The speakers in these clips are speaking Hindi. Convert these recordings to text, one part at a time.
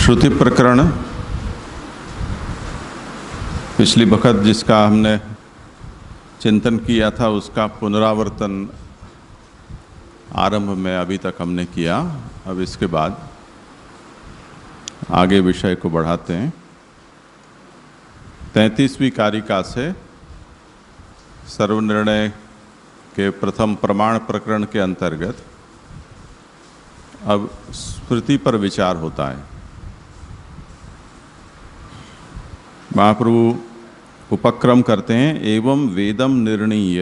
श्रुति प्रकरण पिछली वक्त जिसका हमने चिंतन किया था उसका पुनरावर्तन आरंभ में अभी तक हमने किया। अब इसके बाद आगे विषय को बढ़ाते हैं। 33वीं कारिका से सर्वनिर्णय के प्रथम प्रमाण प्रकरण के अंतर्गत अब स्मृति पर विचार होता है। महाप्रभु उपक्रम करते हैं, एवं वेदम निर्णीय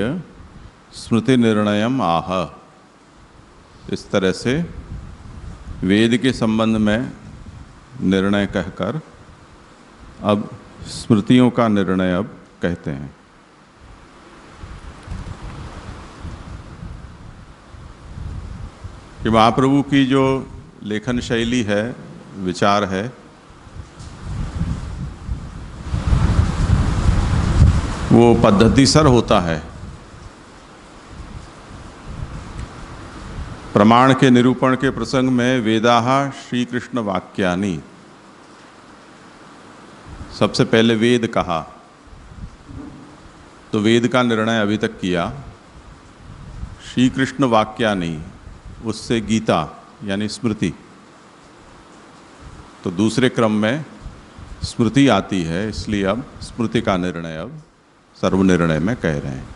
स्मृति निर्णयम आह। इस तरह से वेद के संबंध में निर्णय कहकर अब स्मृतियों का निर्णय अब कहते हैं। कि महाप्रभु की जो लेखन शैली है, विचार है, वो पद्धतिसर होता है। प्रमाण के निरूपण के प्रसंग में वेदाः श्री कृष्ण वाक्यानि, सबसे पहले वेद कहा तो वेद का निर्णय अभी तक किया। श्री कृष्ण वाक्यानि, उससे गीता यानी स्मृति, तो दूसरे क्रम में स्मृति आती है, इसलिए अब स्मृति का निर्णय अब सर्वनिर्णय में कह रहे हैं।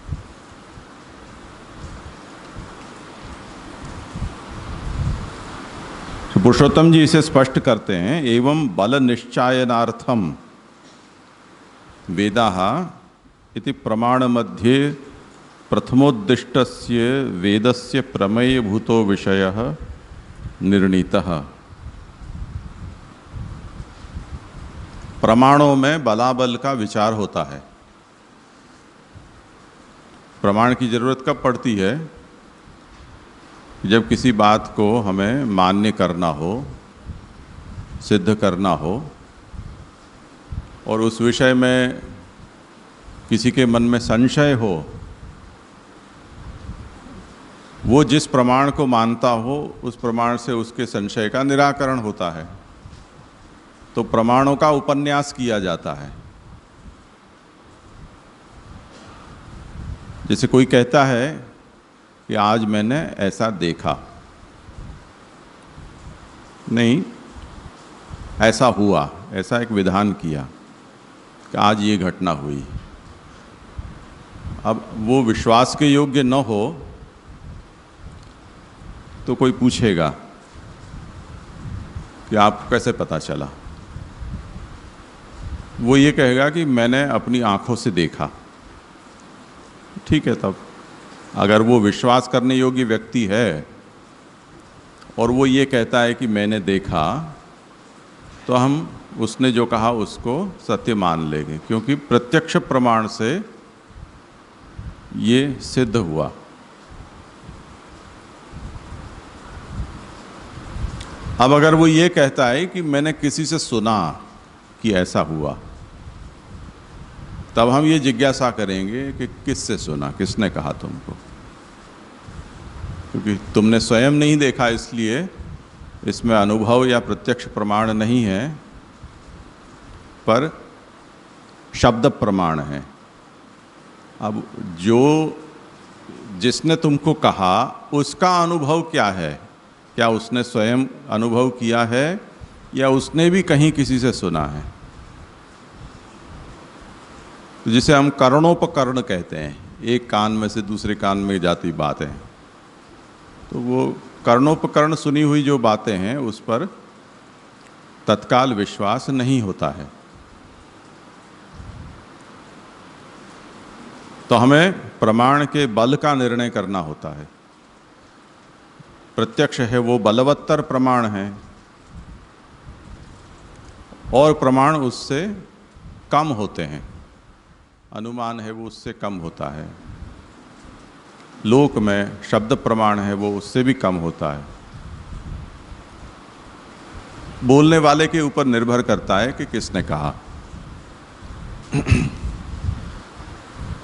तो पुरुषोत्तम जी इसे स्पष्ट करते हैं, एवं बल निश्चायनार्थम वेदाः इति प्रमाण मध्ये प्रथमोद्दिष्टस्य वेदस्य प्रमेयभूतो विषयः निर्णीतः। प्रमाणों में बलाबल का विचार होता है। प्रमाण की जरूरत कब पड़ती है? जब किसी बात को हमें मान्य करना हो, सिद्ध करना हो, और उस विषय में किसी के मन में संशय हो, वो जिस प्रमाण को मानता हो उस प्रमाण से उसके संशय का निराकरण होता है। तो प्रमाणों का उपन्यास किया जाता है। जैसे कोई कहता है कि आज मैंने ऐसा देखा, नहीं, ऐसा हुआ, ऐसा एक विधान किया कि आज ये घटना हुई। अब वो विश्वास के योग्य न हो तो कोई पूछेगा कि आपको कैसे पता चला? वो ये कहेगा कि मैंने अपनी आंखों से देखा। ठीक है, तब अगर वो विश्वास करने योग्य व्यक्ति है और वो ये कहता है कि मैंने देखा, तो हम उसने जो कहा उसको सत्य मान लेंगे, क्योंकि प्रत्यक्ष प्रमाण से ये सिद्ध हुआ। अब अगर वो ये कहता है कि मैंने किसी से सुना कि ऐसा हुआ, तब हम ये जिज्ञासा करेंगे कि किससे सुना, किसने कहा तुमको? क्योंकि तुमने स्वयं नहीं देखा, इसलिए इसमें अनुभव या प्रत्यक्ष प्रमाण नहीं है, पर शब्द प्रमाण है। अब जिसने तुमको कहा उसका अनुभव क्या है? क्या उसने स्वयं अनुभव किया है या उसने भी कहीं किसी से सुना है? तो जिसे हम कर्णोपकर्ण कहते हैं, एक कान में से दूसरे कान में जाती बातें, तो वो कर्णोपकर्ण सुनी हुई जो बातें हैं उस पर तत्काल विश्वास नहीं होता है। तो हमें प्रमाण के बल का निर्णय करना होता है। प्रत्यक्ष है वो बलवत्तर प्रमाण है और प्रमाण उससे कम होते हैं। अनुमान है वो उससे कम होता है। लोक में शब्द प्रमाण है वो उससे भी कम होता है। बोलने वाले के ऊपर निर्भर करता है कि किसने कहा।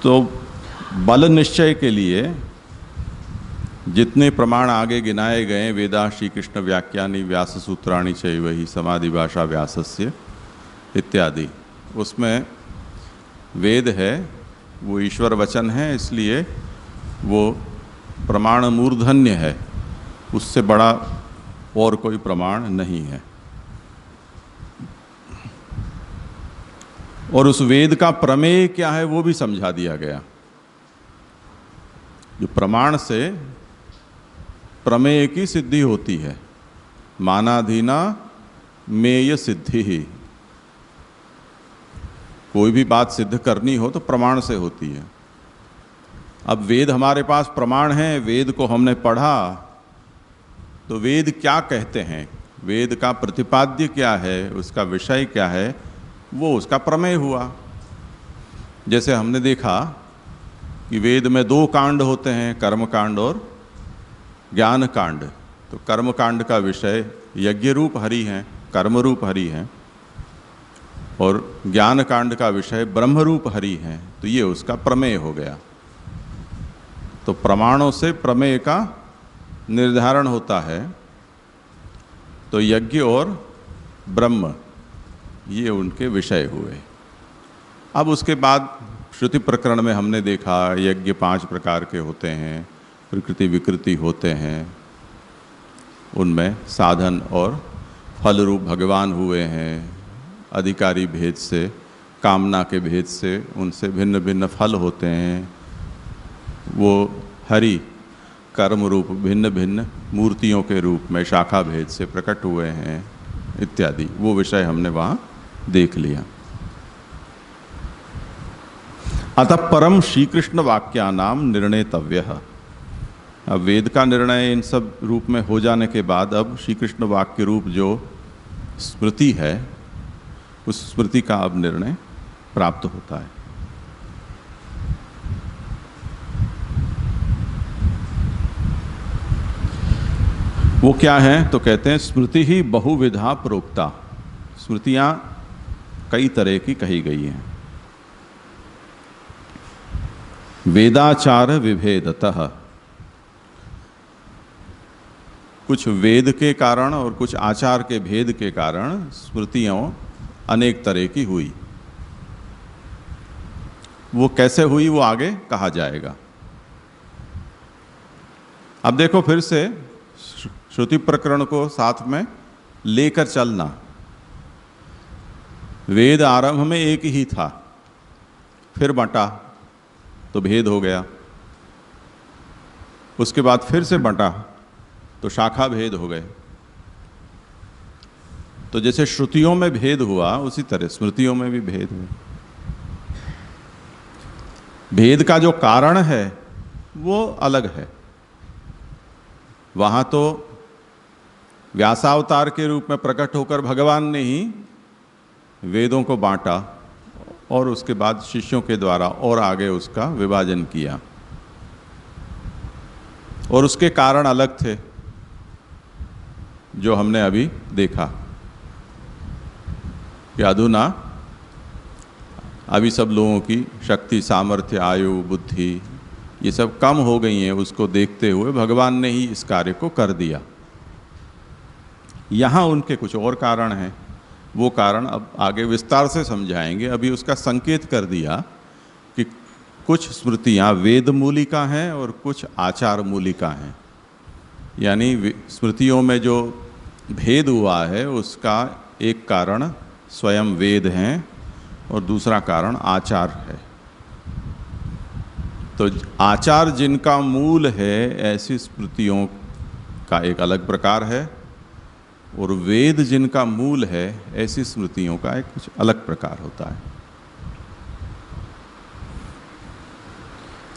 तो बल निश्चय के लिए जितने प्रमाण आगे गिनाए गए, वेदा श्री कृष्ण व्याख्यानी व्यास सूत्राणी चैव हि समाधि भाषा व्यासस्य इत्यादि, उसमें वेद है, वो ईश्वर वचन है, इसलिए वो प्रमाण मूर्धन्य है, उससे बड़ा और कोई प्रमाण नहीं है। और उस वेद का प्रमेय क्या है वो भी समझा दिया गया। जो प्रमाण से प्रमेय की सिद्धि होती है, मानाधीना मेय सिद्धि ही। कोई भी बात सिद्ध करनी हो तो प्रमाण से होती है। अब वेद हमारे पास प्रमाण है, वेद को हमने पढ़ा, तो वेद क्या कहते हैं, वेद का प्रतिपाद्य क्या है, उसका विषय क्या है, वो उसका प्रमेय हुआ। जैसे हमने देखा कि वेद में 2 कांड होते हैं, कर्म कांड और ज्ञान कांड। तो कर्म कांड का विषय यज्ञ रूप हरि हैं, कर्म रूप हरि हैं, और ज्ञान कांड का विषय ब्रह्म रूप हरि हैं। तो ये उसका प्रमेय हो गया। तो प्रमाणों से प्रमेय का निर्धारण होता है। तो यज्ञ और ब्रह्म ये उनके विषय हुए। अब उसके बाद श्रुति प्रकरण में हमने देखा यज्ञ 5 प्रकार के होते हैं, प्रकृति विकृति होते हैं, उनमें साधन और फल रूप भगवान हुए हैं। अधिकारी भेद से, कामना के भेद से उनसे भिन्न भिन्न फल होते हैं। वो हरि कर्म रूप भिन्न भिन्न मूर्तियों के रूप में शाखा भेद से प्रकट हुए हैं इत्यादि। वो विषय हमने वहाँ देख लिया। अतः परम श्री कृष्ण वाक्यानाम निर्णेतव्यः। अब वेद का निर्णय इन सब रूप में हो जाने के बाद अब श्री कृष्ण वाक्य रूप जो स्मृति है, उस स्मृति का अब निर्णय प्राप्त होता है। वो क्या है तो कहते हैं स्मृति ही बहुविधा प्रोक्ता। स्मृतियां कई तरह की कही गई हैं। वेदाचार विभेदतः, कुछ वेद के कारण और कुछ आचार के भेद के कारण स्मृतियों अनेक तरह की हुई। वो कैसे हुई वो आगे कहा जाएगा। अब देखो फिर से श्रुति प्रकरण को साथ में लेकर चलना। वेद आरंभ में एक ही था, फिर बंटा तो भेद हो गया, उसके बाद फिर से बंटा तो शाखा भेद हो गए। तो जैसे श्रुतियों में भेद हुआ उसी तरह स्मृतियों में भी भेद हुआ। भेद का जो कारण है वो अलग है। वहां तो व्यासावतार के रूप में प्रकट होकर भगवान ने ही वेदों को बांटा और उसके बाद शिष्यों के द्वारा और आगे उसका विभाजन किया, और उसके कारण अलग थे जो हमने अभी देखा कि अधुना अभी सब लोगों की शक्ति, सामर्थ्य, आयु, बुद्धि ये सब कम हो गई हैं। उसको देखते हुए भगवान ने ही इस कार्य को कर दिया। यहाँ उनके कुछ और कारण हैं, वो कारण अब आगे विस्तार से समझाएंगे। अभी उसका संकेत कर दिया कि कुछ स्मृतियाँ वेद मूलिका हैं और कुछ आचार मूलिका हैं। यानी स्मृतियों में जो भेद हुआ है उसका एक कारण स्वयं वेद हैं और दूसरा कारण आचार है। तो आचार जिनका मूल है ऐसी स्मृतियों का एक अलग प्रकार है, और वेद जिनका मूल है ऐसी स्मृतियों का एक कुछ अलग प्रकार होता है।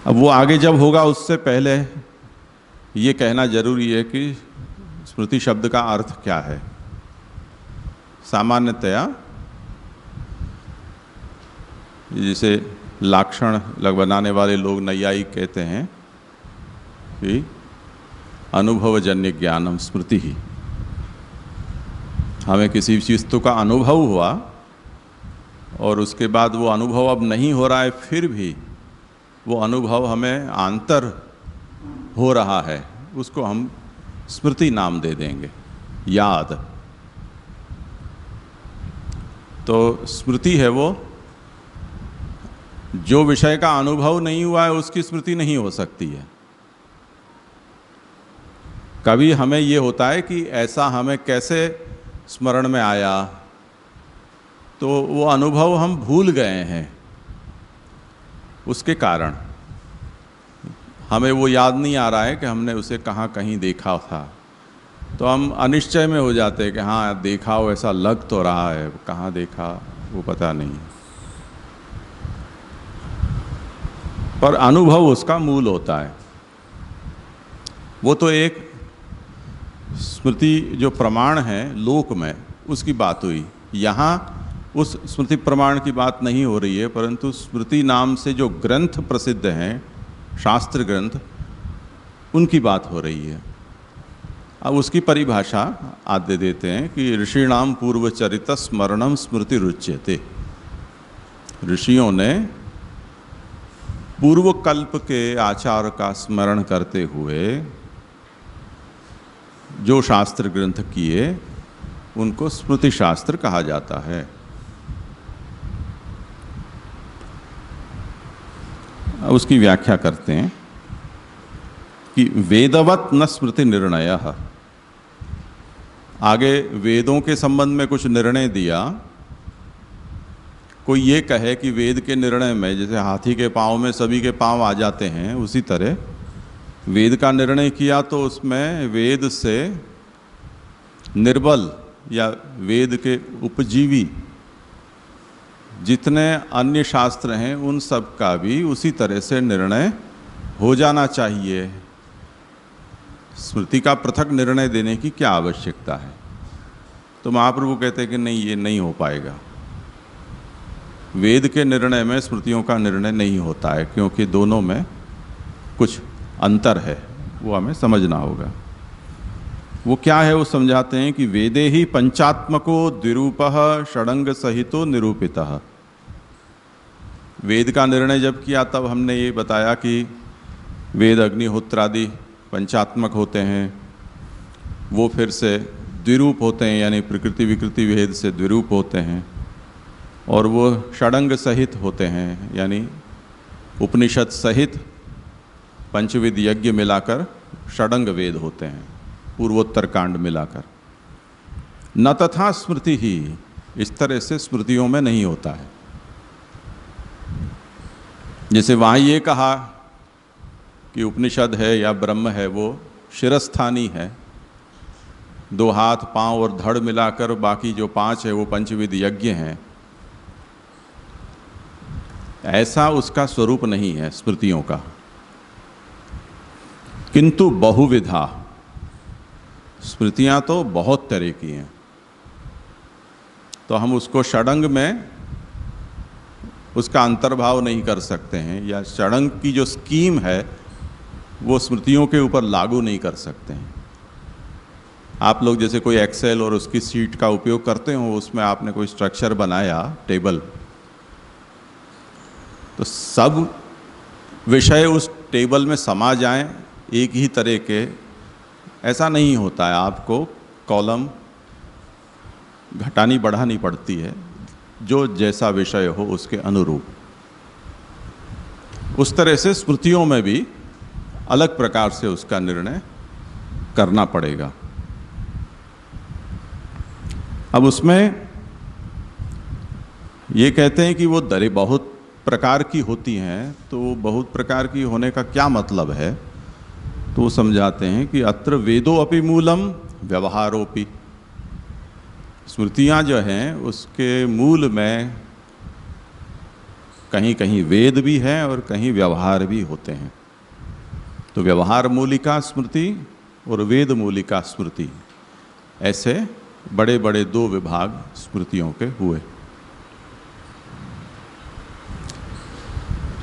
अब वो आगे जब होगा उससे पहले ये कहना जरूरी है कि स्मृति शब्द का अर्थ क्या है। सामान्यतया जिसे लाक्षण बनाने वाले लोग नैयायिक कहते हैं कि अनुभवजन्य ज्ञानम स्मृति ही। हमें किसी चीज़ का अनुभव हुआ और उसके बाद वो अनुभव अब नहीं हो रहा है, फिर भी वो अनुभव हमें आंतर हो रहा है, उसको हम स्मृति नाम दे देंगे, याद। तो स्मृति है वो जो विषय का अनुभव नहीं हुआ है उसकी स्मृति नहीं हो सकती है। कभी हमें ये होता है कि ऐसा हमें कैसे स्मरण में आया, तो वो अनुभव हम भूल गए हैं, उसके कारण हमें वो याद नहीं आ रहा है कि हमने उसे कहाँ कहीं देखा था। तो हम अनिश्चय में हो जाते हैं कि हाँ देखा हो, ऐसा लग तो रहा है, कहाँ देखा वो पता नहीं, पर अनुभव उसका मूल होता है। वो तो एक स्मृति जो प्रमाण है लोक में, उसकी बात हुई। यहाँ उस स्मृति प्रमाण की बात नहीं हो रही है, परंतु स्मृति नाम से जो ग्रंथ प्रसिद्ध हैं, शास्त्र ग्रंथ, उनकी बात हो रही है। अब उसकी परिभाषा आज दे देते हैं कि ऋषिणाम पूर्वचरित स्मरणम स्मृति रुच्यते। ऋषियों ने पूर्व कल्प के आचार का स्मरण करते हुए जो शास्त्र ग्रंथ किए उनको स्मृति शास्त्र कहा जाता है। अब उसकी व्याख्या करते हैं कि वेदवत न स्मृति निर्णयः। आगे वेदों के संबंध में कुछ निर्णय दिया। कोई ये कहे कि वेद के निर्णय में जैसे हाथी के पाँव में सभी के पाँव आ जाते हैं, उसी तरह वेद का निर्णय किया तो उसमें वेद से निर्बल या वेद के उपजीवी जितने अन्य शास्त्र हैं उन सब का भी उसी तरह से निर्णय हो जाना चाहिए। स्मृति का पृथक निर्णय देने की क्या आवश्यकता है? तो महाप्रभु कहते हैं कि नहीं, ये नहीं हो पाएगा। वेद के निर्णय में स्मृतियों का निर्णय नहीं होता है, क्योंकि दोनों में कुछ अंतर है, वो हमें समझना होगा। वो क्या है वो समझाते हैं कि वेदे ही पंचात्मको द्विरूपः षडंग सहितो निरूपितः। वेद का निर्णय जब किया तब हमने ये बताया कि वेद अग्निहोत्र आदि पंचात्मक होते हैं, वो फिर से द्विरूप होते हैं, यानी प्रकृति विकृति भेद से द्विरूप होते हैं, और वो षडंग सहित होते हैं, यानी उपनिषद सहित पंचविध यज्ञ मिलाकर षडंग वेद होते हैं, पूर्वोत्तर कांड मिलाकर। न तथा स्मृति ही, इस तरह से स्मृतियों में नहीं होता है। जैसे वहाँ ये कहा कि उपनिषद है या ब्रह्म है वो शिरस्थानी है, 2 हाथ पांव और धड़ मिलाकर बाकी जो 5 है वो पंचविध यज्ञ हैं, ऐसा उसका स्वरूप नहीं है स्मृतियों का। किंतु बहुविधा, स्मृतियां तो बहुत तरह की हैं, तो हम उसको षडंग में उसका अंतर्भाव नहीं कर सकते हैं, या षडंग की जो स्कीम है वो स्मृतियों के ऊपर लागू नहीं कर सकते हैं। आप लोग जैसे कोई एक्सेल और उसकी सीट का उपयोग करते हो, उसमें आपने कोई स्ट्रक्चर बनाया टेबल, तो सब विषय उस टेबल में समा जाएं एक ही तरह के, ऐसा नहीं होता है। आपको कॉलम घटानी बढ़ानी पड़ती है, जो जैसा विषय हो उसके अनुरूप। उस तरह से स्मृतियों में भी अलग प्रकार से उसका निर्णय करना पड़ेगा। अब उसमें ये कहते हैं कि वो दरें बहुत प्रकार की होती हैं, तो बहुत प्रकार की होने का क्या मतलब है? तो वो समझाते हैं कि अत्र वेदो अपि मूलम व्यवहारोपि। स्मृतियाँ जो हैं उसके मूल में कहीं कहीं वेद भी हैं और कहीं व्यवहार भी होते हैं। तो व्यवहार मूलिका स्मृति और वेद मूलिका स्मृति, ऐसे बड़े बड़े 2 विभाग स्मृतियों के हुए।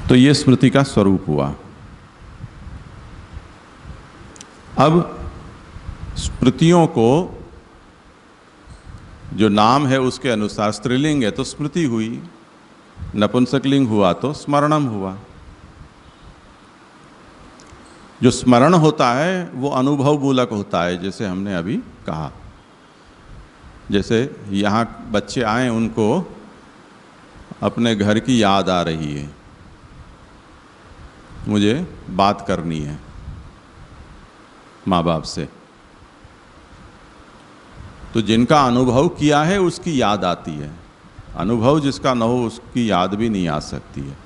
तो ये स्मृति का स्वरूप हुआ। अब स्मृतियों को जो नाम है उसके अनुसार, स्त्रीलिंग है तो स्मृति हुई, नपुंसकलिंग हुआ तो स्मरणम हुआ। जो स्मरण होता है वो अनुभव मूलक होता है, जैसे हमने अभी कहा। जैसे यहाँ बच्चे आए, उनको अपने घर की याद आ रही है, मुझे बात करनी है माँ बाप से, तो जिनका अनुभव किया है उसकी याद आती है। अनुभव जिसका न हो उसकी याद भी नहीं आ सकती है,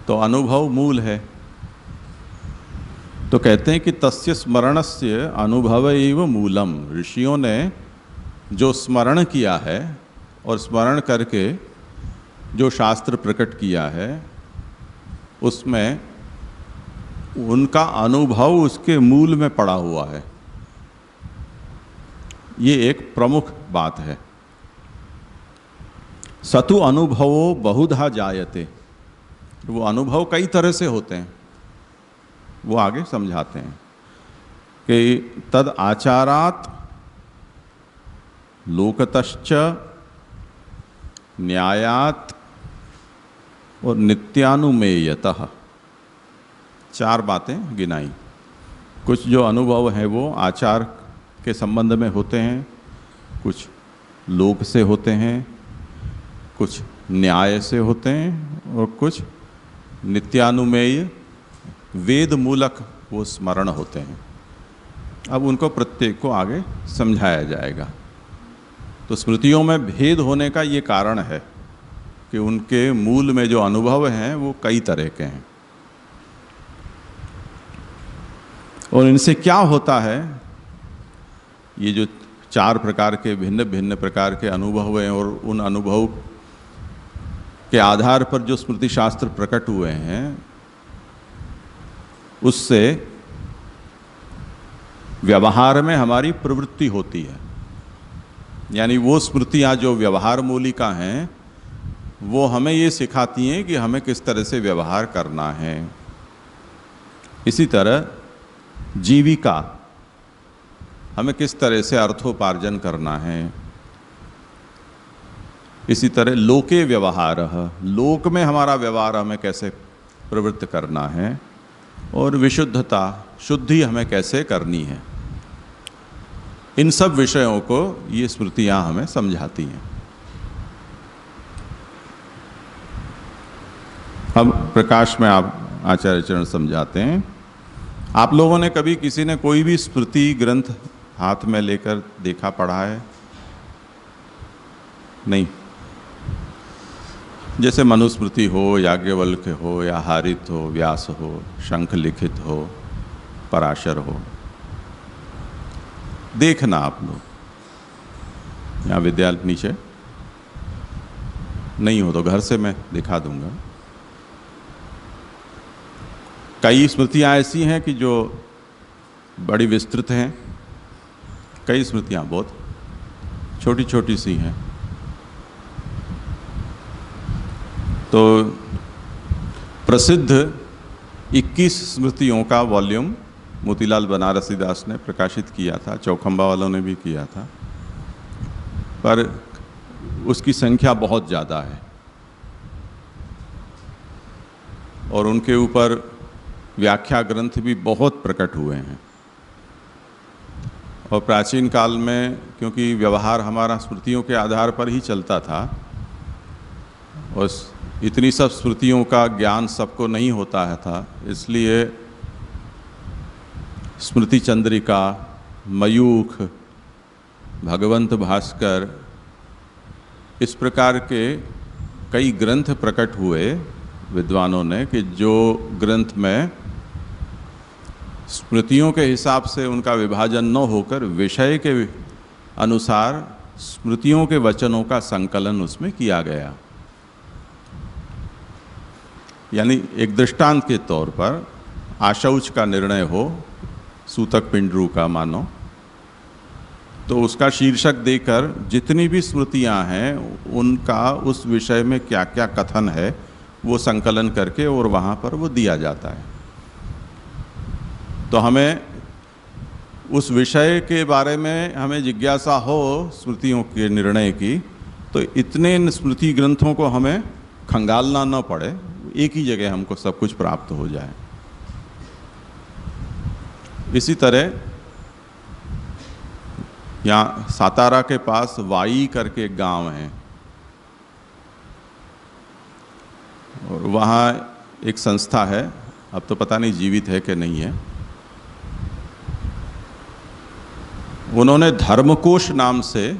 तो अनुभव मूल है। तो कहते हैं कि तस्य स्मरणस्य अनुभव एव मूलम। ऋषियों ने जो स्मरण किया है और स्मरण करके जो शास्त्र प्रकट किया है, उसमें उनका अनुभव उसके मूल में पड़ा हुआ है। ये एक प्रमुख बात है। सतु अनुभवो बहुधा जायते। वो अनुभव कई तरह से होते हैं, वो आगे समझाते हैं कि तद आचारात लोकतश्च न्यायात और नित्यानुमेयतः। चार बातें गिनाई। कुछ जो अनुभव हैं वो आचार के संबंध में होते हैं, कुछ लोक से होते हैं, कुछ न्याय से होते हैं, और कुछ नित्यानुमेय वेद मूलक वो स्मरण होते हैं। अब उनको प्रत्येक को आगे समझाया जाएगा। तो स्मृतियों में भेद होने का ये कारण है कि उनके मूल में जो अनुभव हैं वो कई तरह के हैं। और इनसे क्या होता है, ये जो चार प्रकार के भिन्न भिन्न प्रकार के अनुभव हैं, और उन अनुभव के आधार पर जो स्मृति शास्त्र प्रकट हुए हैं, उससे व्यवहार में हमारी प्रवृत्ति होती है। यानी वो स्मृतियाँ जो व्यवहार मूलिका हैं, वो हमें ये सिखाती हैं कि हमें किस तरह से व्यवहार करना है। इसी तरह जीविका, हमें किस तरह से अर्थोपार्जन करना है। इसी तरह लोके व्यवहार, लोक में हमारा व्यवहार हमें कैसे प्रवृत्त करना है, और विशुद्धता, शुद्धि हमें कैसे करनी है। इन सब विषयों को ये स्मृतियाँ हमें समझाती हैं। अब प्रकाश में आप आचार्य चरण समझाते हैं। आप लोगों ने कभी किसी ने कोई भी स्मृति ग्रंथ हाथ में लेकर देखा, पढ़ा है? नहीं। जैसे मनुस्मृति हो, याज्ञवल्क्य हो, या हारित हो, व्यास हो, शंख लिखित हो, पराशर हो, देखना आप लोग। यहाँ विद्यालय नीचे नहीं हो तो घर से मैं दिखा दूंगा। कई स्मृतियाँ ऐसी हैं कि जो बड़ी विस्तृत हैं, कई स्मृतियाँ बहुत छोटी छोटी सी हैं। तो प्रसिद्ध 21 स्मृतियों का वॉल्यूम मोतीलाल बनारसीदास ने प्रकाशित किया था, चौखंबा वालों ने भी किया था, पर उसकी संख्या बहुत ज़्यादा है और उनके ऊपर व्याख्या ग्रंथ भी बहुत प्रकट हुए हैं। और प्राचीन काल में क्योंकि व्यवहार हमारा स्मृतियों के आधार पर ही चलता था, और इतनी सब स्मृतियों का ज्ञान सबको नहीं होता है था, इसलिए स्मृति चंद्रिका, मयूख, भगवंत भास्कर, इस प्रकार के कई ग्रंथ प्रकट हुए विद्वानों ने कि जो ग्रंथ में स्मृतियों के हिसाब से उनका विभाजन न होकर विषय के अनुसार स्मृतियों के वचनों का संकलन उसमें किया गया। यानी एक दृष्टांत के तौर पर आशौच का निर्णय हो, सूतक पिंडरू का मानो, तो उसका शीर्षक देकर जितनी भी स्मृतियां हैं उनका उस विषय में क्या क्या कथन है वो संकलन करके और वहाँ पर वो दिया जाता है। तो हमें उस विषय के बारे में हमें जिज्ञासा हो स्मृतियों के निर्णय की, तो इतने स्मृति ग्रंथों को हमें खंगालना न पड़े, एक ही जगह हमको सब कुछ प्राप्त हो जाए। इसी तरह यहाँ सातारा के पास वाई करके एक गांव है, और वहाँ एक संस्था है, अब तो पता नहीं जीवित है कि नहीं है। उन्होंने धर्मकोश नाम से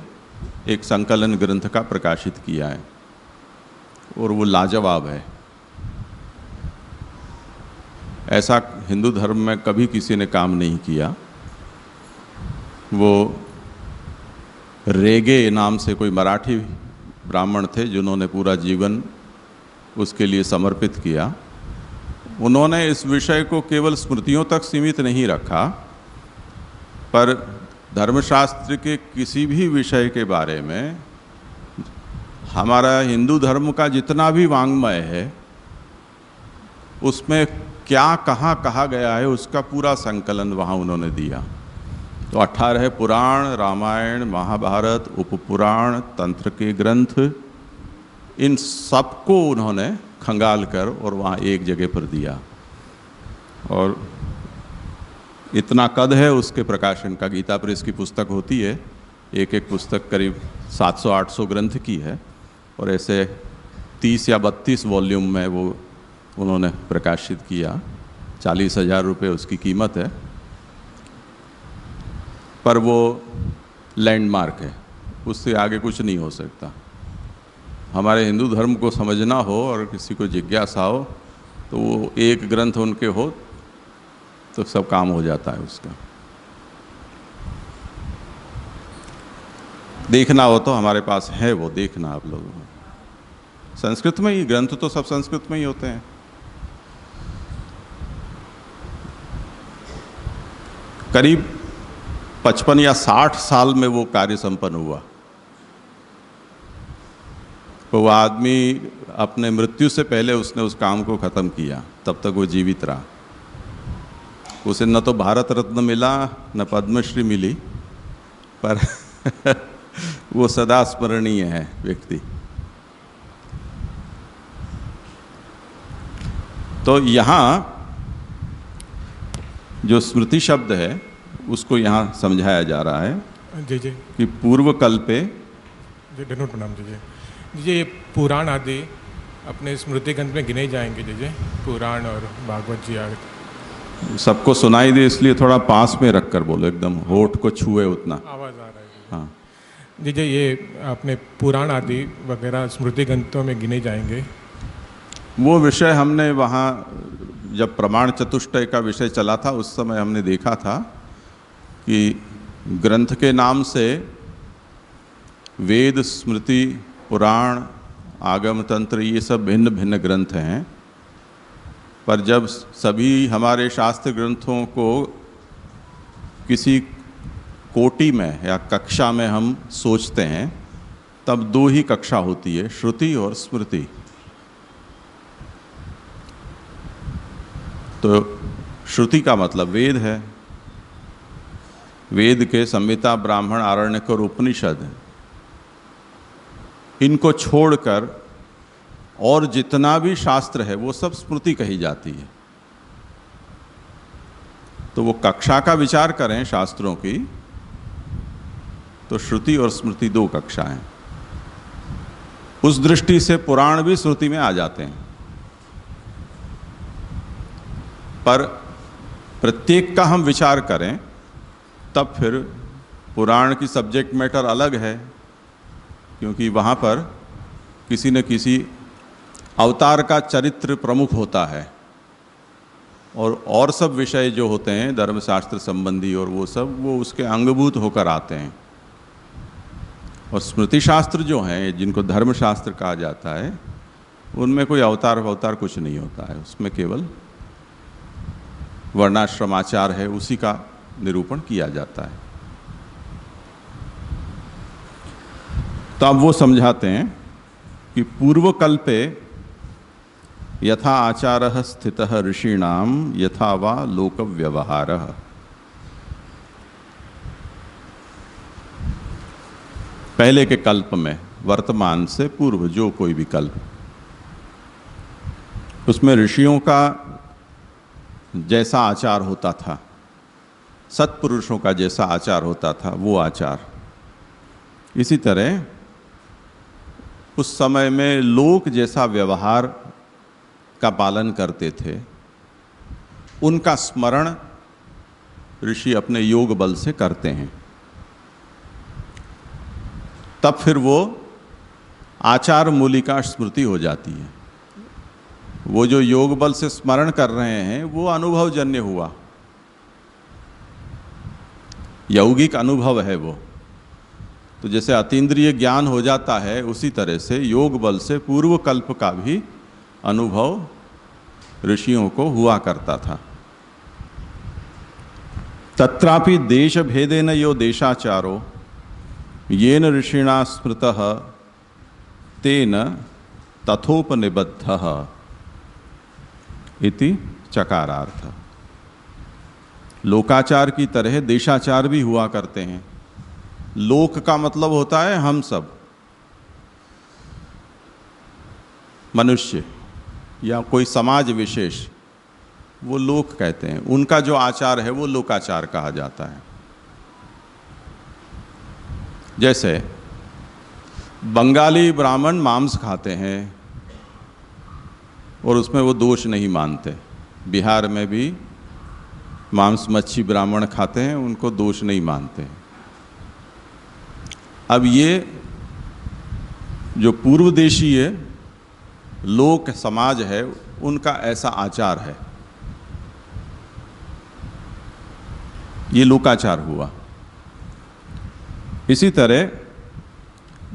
एक संकलन ग्रंथ का प्रकाशित किया है, और वो लाजवाब है। ऐसा हिंदू धर्म में कभी किसी ने काम नहीं किया। वो रेगे नाम से कोई मराठी ब्राह्मण थे जिन्होंने पूरा जीवन उसके लिए समर्पित किया। उन्होंने इस विषय को केवल स्मृतियों तक सीमित नहीं रखा, पर धर्मशास्त्र के किसी भी विषय के बारे में हमारा हिंदू धर्म का जितना भी वाङ्मय है उसमें क्या कहाँ कहा गया है उसका पूरा संकलन वहाँ उन्होंने दिया। तो 18 पुराण, रामायण, महाभारत, उपपुराण, तंत्र के ग्रंथ, इन सबको उन्होंने खंगाल कर और वहाँ एक जगह पर दिया। और इतना कद है उसके प्रकाशन का। गीता प्रेस की पुस्तक होती है, एक एक पुस्तक करीब 700-800 ग्रंथ की है, और ऐसे 30 या 32 वॉल्यूम में वो उन्होंने प्रकाशित किया। 40,000 रुपये उसकी कीमत है, पर वो लैंडमार्क है, उससे आगे कुछ नहीं हो सकता। हमारे हिंदू धर्म को समझना हो और किसी को जिज्ञासा हो तो वो एक ग्रंथ उनके हो तो सब काम हो जाता है उसका। देखना हो तो हमारे पास है, वो देखना आप लोगों को। संस्कृत में ही ग्रंथ तो सब संस्कृत में ही होते हैं। करीब 55 या 60 साल में वो कार्य संपन्न हुआ। तो वो आदमी अपने मृत्यु से पहले उसने उस काम को ख़त्म किया, तब तक वो जीवित रहा। उसे न तो भारत रत्न मिला न पद्मश्री मिली, पर वो सदा स्मरणीय है व्यक्ति। तो यहाँ जो स्मृति शब्द है उसको यहाँ समझाया जा रहा है जी जी कि पूर्व कल्पे जी धन्यवाद प्रणाम जी जी। ये पुराण आदि अपने स्मृति ग्रंथ में गिने जाएंगे जी जी, पुराण और भागवत जी आदि। सबको सुनाई दे इसलिए थोड़ा पास में रख कर बोलो, एकदम होठ को छुए उतना आवाज़ आ रहा है जी। हाँ जी जी, ये अपने पुराण आदि वगैरह स्मृति ग्रंथों में गिने जाएंगे। वो विषय हमने वहाँ जब प्रमाण चतुष्टय का विषय चला था उस समय हमने देखा था कि ग्रंथ के नाम से वेद, स्मृति, पुराण, आगम तंत्र ये सब भिन्न भिन्न ग्रंथ हैं। पर जब सभी हमारे शास्त्र ग्रंथों को किसी कोटि में या कक्षा में हम सोचते हैं तब दो ही कक्षा होती है, श्रुति और स्मृति। तो श्रुति का मतलब वेद है। वेद के संहिता, ब्राह्मण, आरण्यक और उपनिषद, इनको छोड़कर और जितना भी शास्त्र है वो सब स्मृति कही जाती है। तो वो कक्षा का विचार करें शास्त्रों की तो श्रुति और स्मृति दो कक्षा हैं। उस दृष्टि से पुराण भी श्रुति में आ जाते हैं, पर प्रत्येक का हम विचार करें तब फिर पुराण की सब्जेक्ट मैटर अलग है, क्योंकि वहाँ पर किसी न किसी अवतार का चरित्र प्रमुख होता है, और सब विषय जो होते हैं धर्मशास्त्र संबंधी और वो सब वो उसके अंगभूत होकर आते हैं। और स्मृति शास्त्र जो हैं जिनको धर्मशास्त्र कहा जाता है उनमें कोई अवतार कुछ नहीं होता है, उसमें केवल वर्णाश्रमाचार है, उसी का निरूपण किया जाता है। तो अब वो समझाते हैं कि पूर्वकल्पे यथा आचारः स्थितः ऋषीणाम यथा वा लोक व्यवहारः। पहले के कल्प में, वर्तमान से पूर्व जो कोई भी कल्प, उसमें ऋषियों का जैसा आचार होता था सत्पुरुषों का जैसा आचार होता था वो आचार। इसी तरह उस समय में लोक जैसा व्यवहार का पालन करते थे, उनका स्मरण ऋषि अपने योग बल से करते हैं। तब फिर वो आचार मूलिका स्मृति हो जाती है। वो जो योग बल से स्मरण कर रहे हैं वो अनुभवजन्य हुआ, यौगिक अनुभव है वो। तो जैसे अतीन्द्रिय ज्ञान हो जाता है, उसी तरह से योग बल से पूर्व कल्प का भी अनुभव ऋषियों को हुआ करता था। तत्रापि देश भेदेन यो देशाचारो येन ऋषिणा स्मृतः तेन तथोपनिबद्धः इति चकारार्थ। लोकाचार की तरह देशाचार भी हुआ करते हैं। लोक का मतलब होता है हम सब, मनुष्य या कोई समाज विशेष, वो लोक कहते हैं। उनका जो आचार है वो लोकाचार कहा जाता है। जैसे बंगाली ब्राह्मण मांस खाते हैं और उसमें वो दोष नहीं मानते। बिहार में भी मांस मच्छी ब्राह्मण खाते हैं, उनको दोष नहीं मानते। अब ये जो पूर्व देशीय लोक समाज है, उनका ऐसा आचार है, ये लोकाचार हुआ। इसी तरह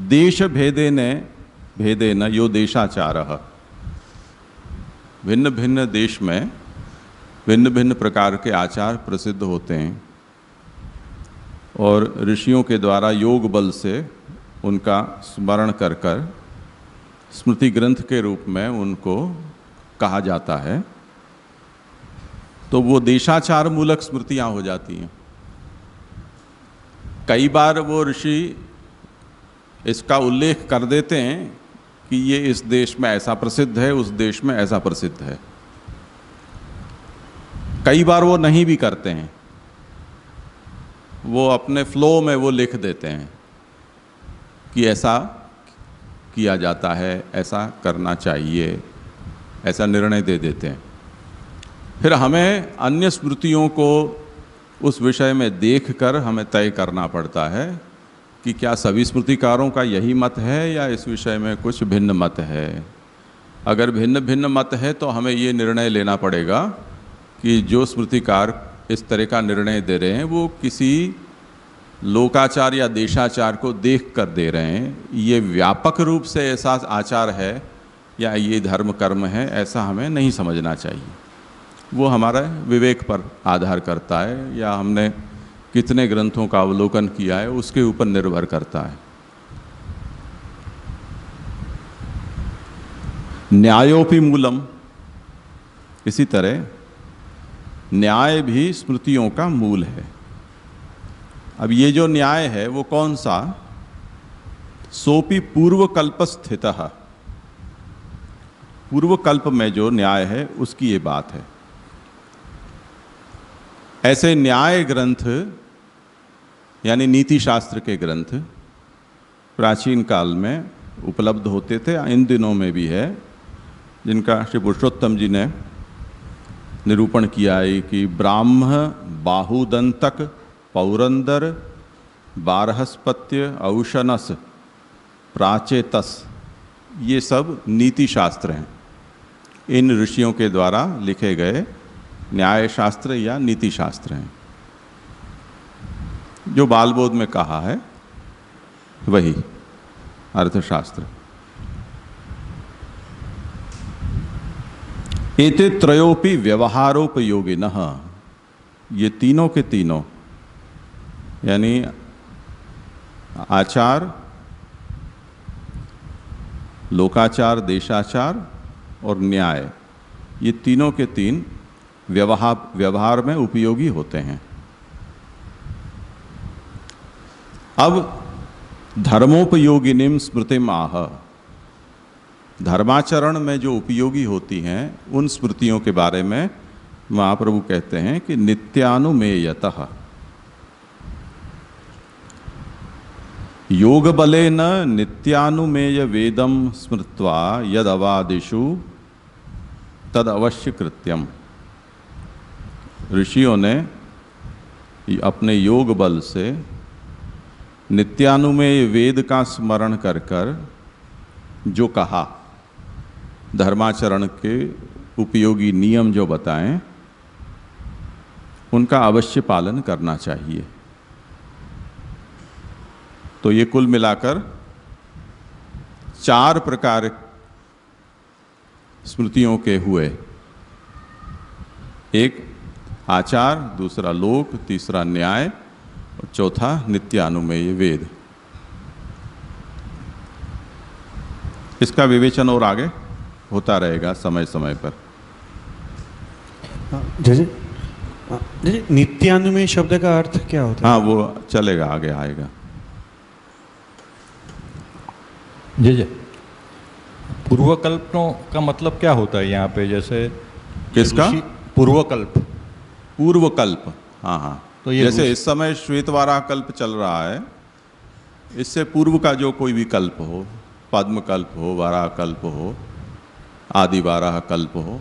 देश भेदेन यो देशाचारः, भिन्न भिन्न देश में भिन्न भिन्न प्रकार के आचार प्रसिद्ध होते हैं और ऋषियों के द्वारा योग बल से उनका स्मरण कर कर स्मृति ग्रंथ के रूप में उनको कहा जाता है। तो वो देशाचार मूलक स्मृतियाँ हो जाती हैं। कई बार वो ऋषि इसका उल्लेख कर देते हैं कि ये इस देश में ऐसा प्रसिद्ध है, उस देश में ऐसा प्रसिद्ध है। कई बार वो नहीं भी करते हैं, वो अपने फ्लो में वो लिख देते हैं कि ऐसा किया जाता है, ऐसा करना चाहिए, ऐसा निर्णय दे देते हैं। फिर हमें अन्य स्मृतियों को उस विषय में देखकर हमें तय करना पड़ता है कि क्या सभी स्मृतिकारों का यही मत है या इस विषय में कुछ भिन्न मत है। अगर भिन्न भिन्न मत है तो हमें ये निर्णय लेना पड़ेगा कि जो स्मृतिकार इस तरह का निर्णय दे रहे हैं वो किसी लोकाचार या देशाचार को देख कर दे रहे हैं। ये व्यापक रूप से ऐसा आचार है या ये धर्म कर्म है, ऐसा हमें नहीं समझना चाहिए। वो हमारा विवेक पर आधार करता है या हमने कितने ग्रंथों का अवलोकन किया है उसके ऊपर निर्भर करता है। न्यायोपि मूलम, इसी तरह न्याय भी स्मृतियों का मूल है। अब ये जो न्याय है वो कौन सा? सोपि पूर्वकल्प स्थितः, पूर्वकल्प में जो न्याय है उसकी ये बात है। ऐसे न्याय ग्रंथ यानी नीति शास्त्र के ग्रंथ प्राचीन काल में उपलब्ध होते थे, इन दिनों में भी है, जिनका श्री पुरुषोत्तम जी ने निरूपण किया है कि ब्राह्म, बाहुदंतक, पौरंदर, बारहस्पत्य, औशनस, प्राचेतस, ये सब नीति शास्त्र हैं। इन ऋषियों के द्वारा लिखे गए न्याय शास्त्र या नीति शास्त्र हैं। जो बालबोध में कहा है वही अर्थशास्त्र। एते त्रयोपि व्यवहारोपयोगिनः, ये तीनों के तीनों यानी आचार, लोकाचार, देशाचार और न्याय, ये तीनों के तीन व्यवहार में उपयोगी होते हैं। अब धर्मोपयोगिनीम स्मृतिम आह, धर्माचरण में जो उपयोगी होती हैं उन स्मृतियों के बारे में महाप्रभु कहते हैं कि नित्यानुमेयतः, योग बलेन नित्यानुमेय वेदम स्मृत्वा यद अवादिषु तद अवश्य कृत्यम। ऋषियों ने अपने योग बल से नित्यानुमेय वेद का स्मरण कर कर जो कहा, धर्माचरण के उपयोगी नियम जो बताएं, उनका अवश्य पालन करना चाहिए। तो ये कुल मिलाकर 4 प्रकार स्मृतियों के हुए। एक आचार, दूसरा लोक, तीसरा न्याय और चौथा नित्यानुमेय वेद। इसका विवेचन और आगे होता रहेगा समय समय पर। जैसे नित्यानुमेय शब्द का अर्थ क्या होता है? हाँ, वो चलेगा, आगे आएगा। जी पूर्वकल्पों का मतलब क्या होता है यहाँ पे? जैसे किसका? पूर्वकल्प। पूर्वकल्प, हाँ हाँ। तो ये जैसे इस समय श्वेतवाराह कल्प चल रहा है, इससे पूर्व का जो कोई भी कल्प हो, पद्म कल्प हो, वाराह कल्प हो, आदि वाराह कल्प हो।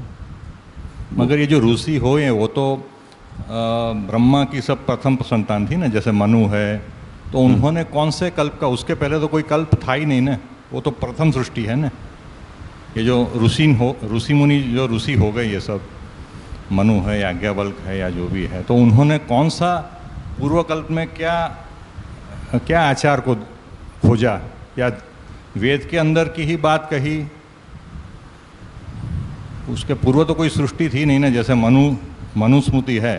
मगर ये जो ऋषि हो ये वो तो ब्रह्मा की सब प्रथम संतान थी ना, जैसे मनु है, तो उन्होंने कौन से कल्प का? उसके पहले तो कोई कल्प था ही नहीं ना, वो तो प्रथम सृष्टि है ना। ये जो ऋषि मुनि जो ऋषि हो गए, ये सब मनु है, याज्ञवल्क है, या जो भी है, तो उन्होंने कौन सा पूर्वकल्प में क्या आचार को खोजा, या वेद के अंदर की ही बात कही? उसके पूर्व तो कोई सृष्टि थी नहीं ना, जैसे मनुस्मृति है,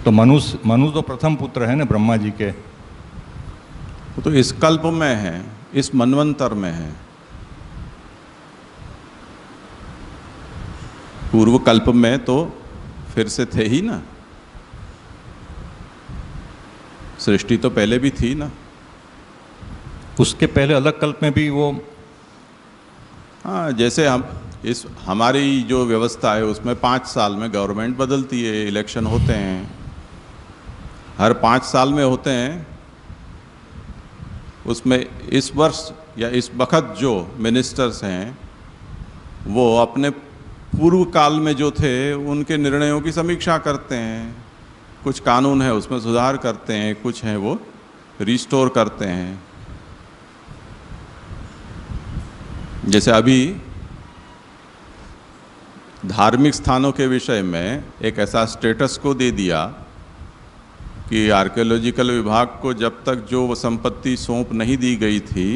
तो मनु तो प्रथम पुत्र है ना ब्रह्मा जी के। वो तो इस कल्प में है, इस मनवंतर में है। पूर्व कल्प में तो फिर से थे ही ना, सृष्टि तो पहले भी थी ना। उसके पहले अलग कल्प में भी वो, हाँ, जैसे हमारी जो व्यवस्था है उसमें 5 साल में गवर्नमेंट बदलती है, इलेक्शन होते हैं, हर 5 साल में होते हैं। उसमें इस वर्ष या इस वक्त जो मिनिस्टर्स हैं वो अपने पूर्व काल में जो थे उनके निर्णयों की समीक्षा करते हैं। कुछ कानून है उसमें सुधार करते हैं, कुछ हैं वो रिस्टोर करते हैं। जैसे अभी धार्मिक स्थानों के विषय में एक ऐसा स्टेटस को दे दिया कि आर्कियोलॉजिकल विभाग को जब तक जो वो संपत्ति सौंप नहीं दी गई थी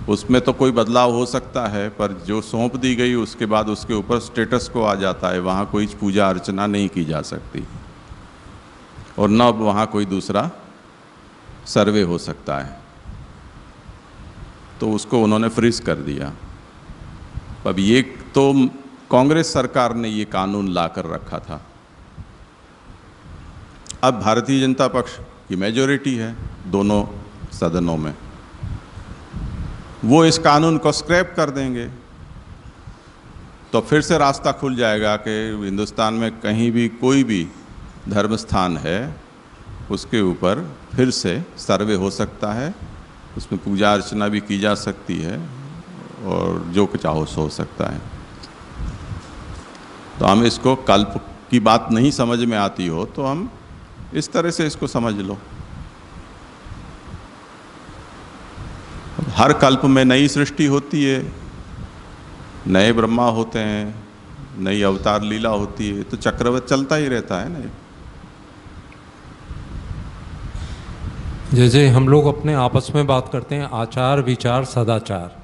उसमें तो कोई बदलाव हो सकता है, पर जो सौंप दी गई उसके बाद उसके ऊपर स्टेटस को आ जाता है, वहाँ कोई पूजा अर्चना नहीं की जा सकती और न वहाँ कोई दूसरा सर्वे हो सकता है। तो उसको उन्होंने फ्रीज कर दिया। अब ये तो कांग्रेस सरकार ने ये कानून ला कर रखा था। अब भारतीय जनता पक्ष की मेजॉरिटी है दोनों सदनों में, वो इस कानून को स्क्रैप कर देंगे तो फिर से रास्ता खुल जाएगा कि हिंदुस्तान में कहीं भी कोई भी धर्म स्थान है उसके ऊपर फिर से सर्वे हो सकता है, उसमें पूजा अर्चना भी की जा सकती है और जो कुछ चाहो सो हो सकता है। तो हम इसको कल्प की बात नहीं समझ में आती हो तो हम इस तरह से इसको समझ लो। हर कल्प में नई सृष्टि होती है, नए ब्रह्मा होते हैं, नई अवतार लीला होती है, तो चक्रवत चलता ही रहता है ना। जैसे हम लोग अपने आपस में बात करते हैं आचार विचार सदाचार,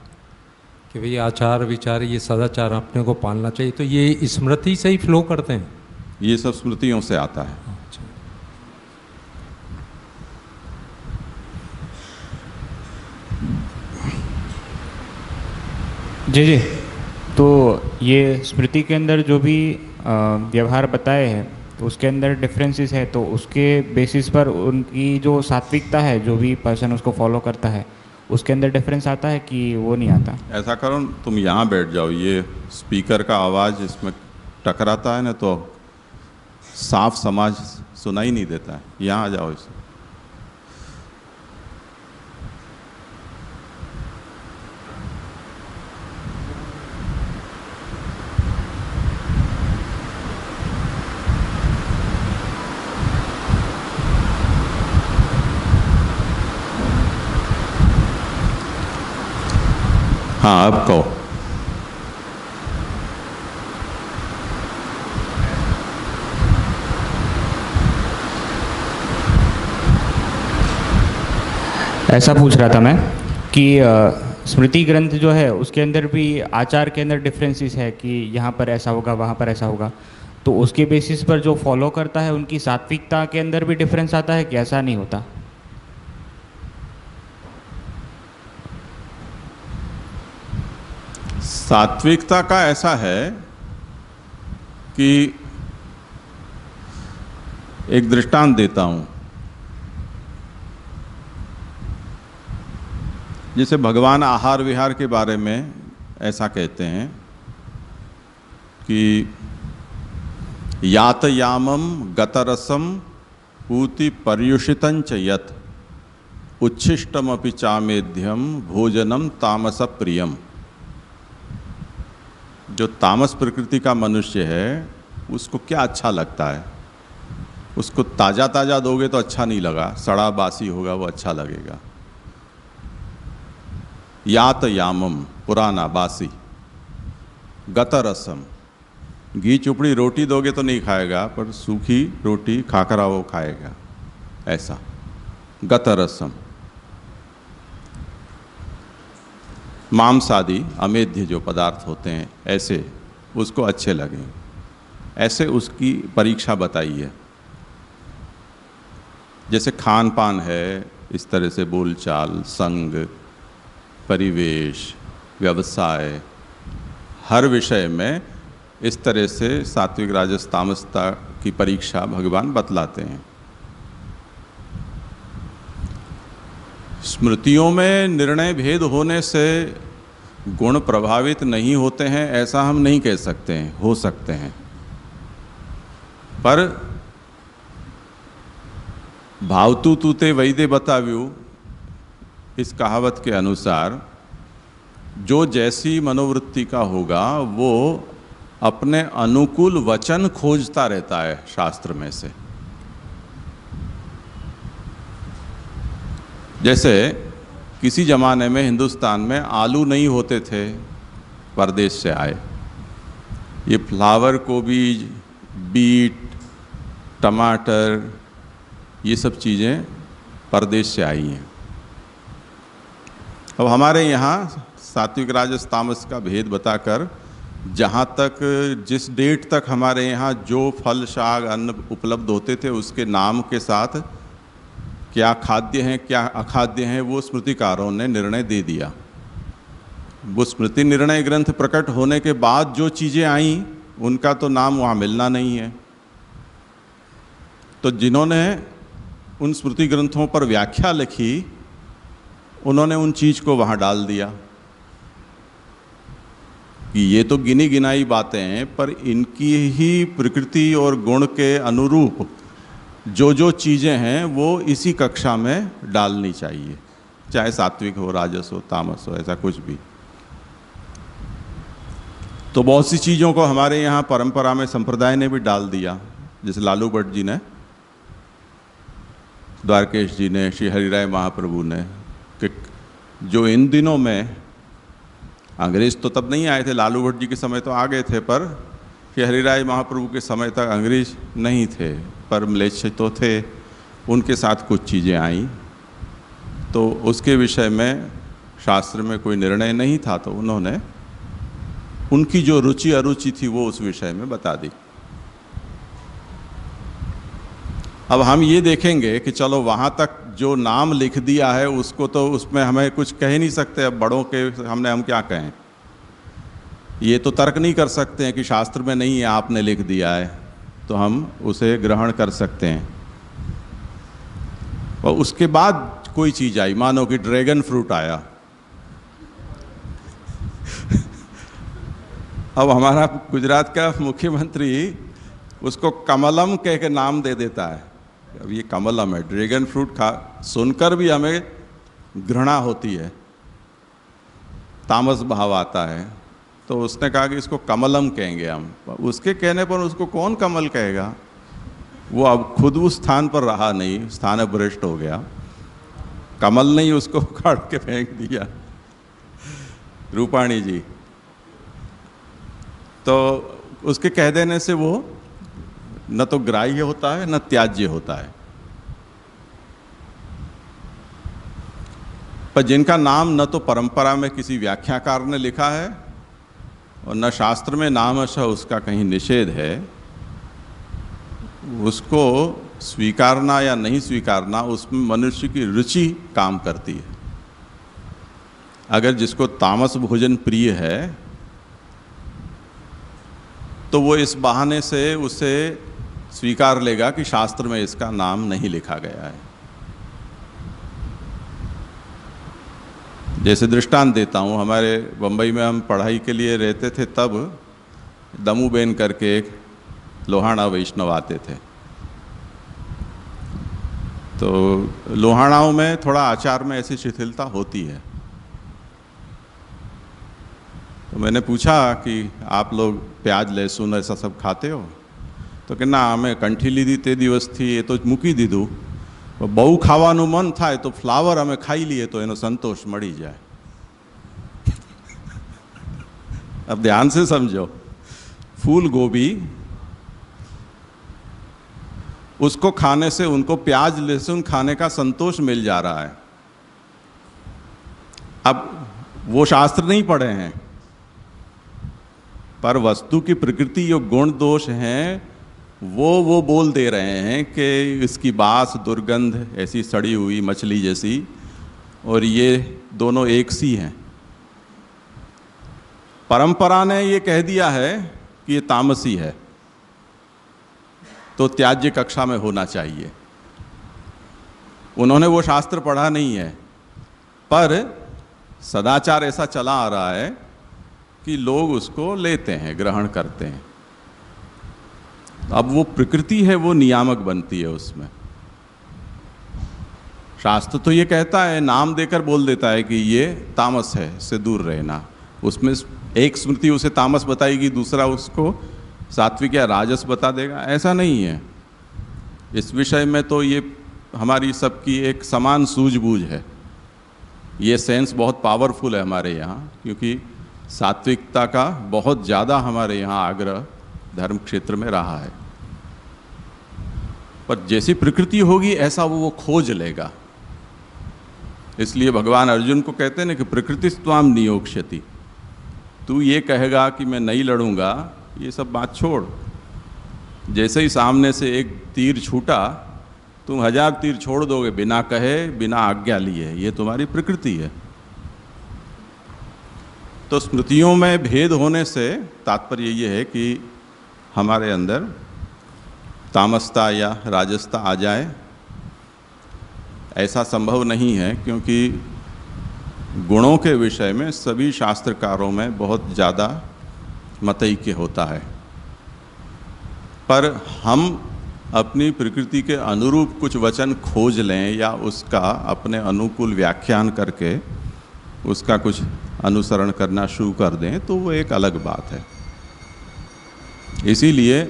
कि भाई आचार विचार ये सदाचार अपने को पालना चाहिए, तो ये स्मृति से ही फ्लो करते हैं? ये सब स्मृतियों से आता है। अच्छा। जी जी, तो ये स्मृति के अंदर जो भी व्यवहार बताए हैं तो उसके अंदर डिफरेंसेस है, तो उसके बेसिस पर उनकी जो सात्विकता है, जो भी पर्सन उसको फॉलो करता है उसके अंदर डिफरेंस आता है कि वो नहीं आता? ऐसा करो, तुम यहाँ बैठ जाओ, ये स्पीकर का आवाज़ इसमें टकराता है ना तो साफ समाज सुनाई नहीं देता है। यहाँ आ जाओ इसे। हाँ, अब कहो। ऐसा पूछ रहा था मैं कि स्मृति ग्रंथ जो है उसके अंदर भी आचार के अंदर डिफरेंसेस है कि यहाँ पर ऐसा होगा, वहाँ पर ऐसा होगा, तो उसके बेसिस पर जो फॉलो करता है उनकी सात्विकता के अंदर भी डिफरेंस आता है कि ऐसा नहीं होता? सात्विकता का ऐसा है कि एक दृष्टांत देता हूं। जैसे भगवान आहार विहार के बारे में ऐसा कहते हैं कि यातयामम गतरसम पूति पर्युषितं च यत् उच्छिष्टमपि चामेध्यम भोजनम तामस प्रियम। जो तामस प्रकृति का मनुष्य है उसको क्या अच्छा लगता है? उसको ताज़ा ताज़ा दोगे तो अच्छा नहीं लगा, सड़ा बासी होगा वो अच्छा लगेगा। यात यामम पुराना बासी, गतरसम घी चुपड़ी रोटी दोगे तो नहीं खाएगा, पर सूखी रोटी खाकरा वो खाएगा, ऐसा गतरसम। मांसादि अमेध्य जो पदार्थ होते हैं ऐसे उसको अच्छे लगें, ऐसे उसकी परीक्षा बताई है। जैसे खान पान है, इस तरह से बोलचाल, संग, परिवेश, व्यवसाय, हर विषय में इस तरह से सात्विक राजस तामसता की परीक्षा भगवान बतलाते हैं। स्मृतियों में निर्णय भेद होने से गुण प्रभावित नहीं होते हैं ऐसा हम नहीं कह सकते हैं, हो सकते हैं, पर भावतु तूते वैदे बताव्यु इस कहावत के अनुसार जो जैसी मनोवृत्ति का होगा वो अपने अनुकूल वचन खोजता रहता है शास्त्र में से। जैसे किसी ज़माने में हिंदुस्तान में आलू नहीं होते थे, परदेश से आए। ये फ्लावर, गोभी, बीट, टमाटर, ये सब चीज़ें परदेश से आई हैं। अब हमारे यहाँ सात्विक राजस तामस का भेद बताकर जहाँ तक जिस डेट तक हमारे यहाँ जो फल, शाक, अन्न उपलब्ध होते थे उसके नाम के साथ क्या खाद्य हैं क्या अखाद्य हैं वो स्मृतिकारों ने निर्णय दे दिया। वो स्मृति निर्णय ग्रंथ प्रकट होने के बाद जो चीज़ें आईं उनका तो नाम वहाँ मिलना नहीं है। तो जिन्होंने उन स्मृति ग्रंथों पर व्याख्या लिखी उन्होंने उन चीज़ को वहाँ डाल दिया कि ये तो गिनी गिनाई बातें हैं, पर इनकी ही प्रकृति और गुण के अनुरूप जो जो चीज़ें हैं वो इसी कक्षा में डालनी चाहिए, चाहे सात्विक हो, राजस हो, तामस हो, ऐसा कुछ भी। तो बहुत सी चीज़ों को हमारे यहाँ परंपरा में संप्रदाय ने भी डाल दिया। जैसे लालू भट्ट जी ने, द्वारकेश जी ने, श्री हरिराय महाप्रभु ने, कि जो इन दिनों में अंग्रेज तो तब नहीं आए थे, लालू भट्ट जी के समय तो आ गए थे, पर श्री हरिराय महाप्रभु के समय तक अंग्रेज नहीं थे, पर म्लेच्छ तो थे। उनके साथ कुछ चीज़ें आईं तो उसके विषय में शास्त्र में कोई निर्णय नहीं था, तो उन्होंने उनकी जो रुचि अरुचि थी वो उस विषय में बता दी। अब हम ये देखेंगे कि चलो वहाँ तक जो नाम लिख दिया है उसको तो उसमें हमें कुछ कह नहीं सकते। अब बड़ों के हम क्या कहें, ये तो तर्क नहीं कर सकते हैं कि शास्त्र में नहीं है, आपने लिख दिया है, तो हम उसे ग्रहण कर सकते हैं। और उसके बाद कोई चीज़ आई, मानो कि ड्रैगन फ्रूट आया। अब हमारा गुजरात का मुख्यमंत्री उसको कमलम कह के नाम दे देता है। अब ये कमलम है, ड्रैगन फ्रूट खा सुनकर भी हमें घृणा होती है, तामस भाव आता है। तो उसने कहा कि इसको कमलम कहेंगे हम। उसके कहने पर उसको कौन कमल कहेगा, वो अब खुद उस स्थान पर रहा नहीं, स्थान भ्रष्ट हो गया, कमल नहीं उसको उखाड़ के फेंक दिया। रूपाणी जी, तो उसके कह देने से वो न तो ग्राह्य होता है न त्याज्य होता है। पर जिनका नाम न तो परंपरा में किसी व्याख्याकार ने लिखा है और न शास्त्र में नामशः उसका कहीं निषेध है, उसको स्वीकारना या नहीं स्वीकारना उसमें मनुष्य की रुचि काम करती है। अगर जिसको तामस भोजन प्रिय है तो वो इस बहाने से उसे स्वीकार लेगा कि शास्त्र में इसका नाम नहीं लिखा गया है। जैसे दृष्टांत देता हूँ, हमारे बम्बई में हम पढ़ाई के लिए रहते थे, तब दमूबेन करके एक लोहाना वैष्णव आते थे। तो लोहानाओं में थोड़ा आचार में ऐसी शिथिलता होती है। तो मैंने पूछा कि आप लोग प्याज लहसुन ऐसा सब खाते हो? तो कि ना, અમે કંઠી લીધી તે દિવસથી એ તો મૂકી દીધું, બહુ ખાવાનું મન થાય તો ફ્લાવર અમે ખાઈ લઈએ તો એનો સંતોષ મળી જાય। अब ध्यान से समझो, फूल गोभी उसको खाने से उनको प्याज लहसुन खाने का संतोष मिल जा रहा है। अब वो शास्त्र नहीं पढ़े हैं, पर वस्तु की प्रकृति जो गुण दोष हैं वो बोल दे रहे हैं कि इसकी बास दुर्गंध ऐसी सड़ी हुई मछली जैसी, और ये दोनों एक सी हैं। परंपरा ने ये कह दिया है कि ये तामसी है, तो त्याज्य कक्षा में होना चाहिए। उन्होंने वो शास्त्र पढ़ा नहीं है, पर सदाचार ऐसा चला आ रहा है कि लोग उसको लेते हैं, ग्रहण करते हैं। अब वो प्रकृति है, वो नियामक बनती है उसमें। शास्त्र तो ये कहता है, नाम देकर बोल देता है कि ये तामस है, इससे दूर रहना। उसमें एक स्मृति उसे तामस बताएगी, दूसरा उसको सात्विक या राजस बता देगा, ऐसा नहीं है। इस विषय में तो ये हमारी सबकी एक समान सूझबूझ है। ये सेंस बहुत पावरफुल है हमारे यहाँ, क्योंकि सात्विकता का बहुत ज़्यादा हमारे यहाँ आग्रह धर्म क्षेत्र में रहा है। पर जैसी प्रकृति होगी ऐसा वो खोज लेगा। इसलिए भगवान अर्जुन को कहते हैं ना कि प्रकृति त्वाम नियोक्ष्यति। तू ये कहेगा कि मैं नहीं लड़ूंगा, ये सब बात छोड़। जैसे ही सामने से एक तीर छूटा, तुम 1000 तीर छोड़ दोगे बिना कहे, बिना आज्ञा लिए। ये तुम्हारी प्रकृति है। तो स्मृतियों में भेद होने से तात्पर्य ये है कि हमारे अंदर तामसता या राजसता आ जाए, ऐसा संभव नहीं है, क्योंकि गुणों के विषय में सभी शास्त्रकारों में बहुत ज़्यादा मतैक्य होता है। पर हम अपनी प्रकृति के अनुरूप कुछ वचन खोज लें या उसका अपने अनुकूल व्याख्यान करके उसका कुछ अनुसरण करना शुरू कर दें, तो वो एक अलग बात है। इसीलिए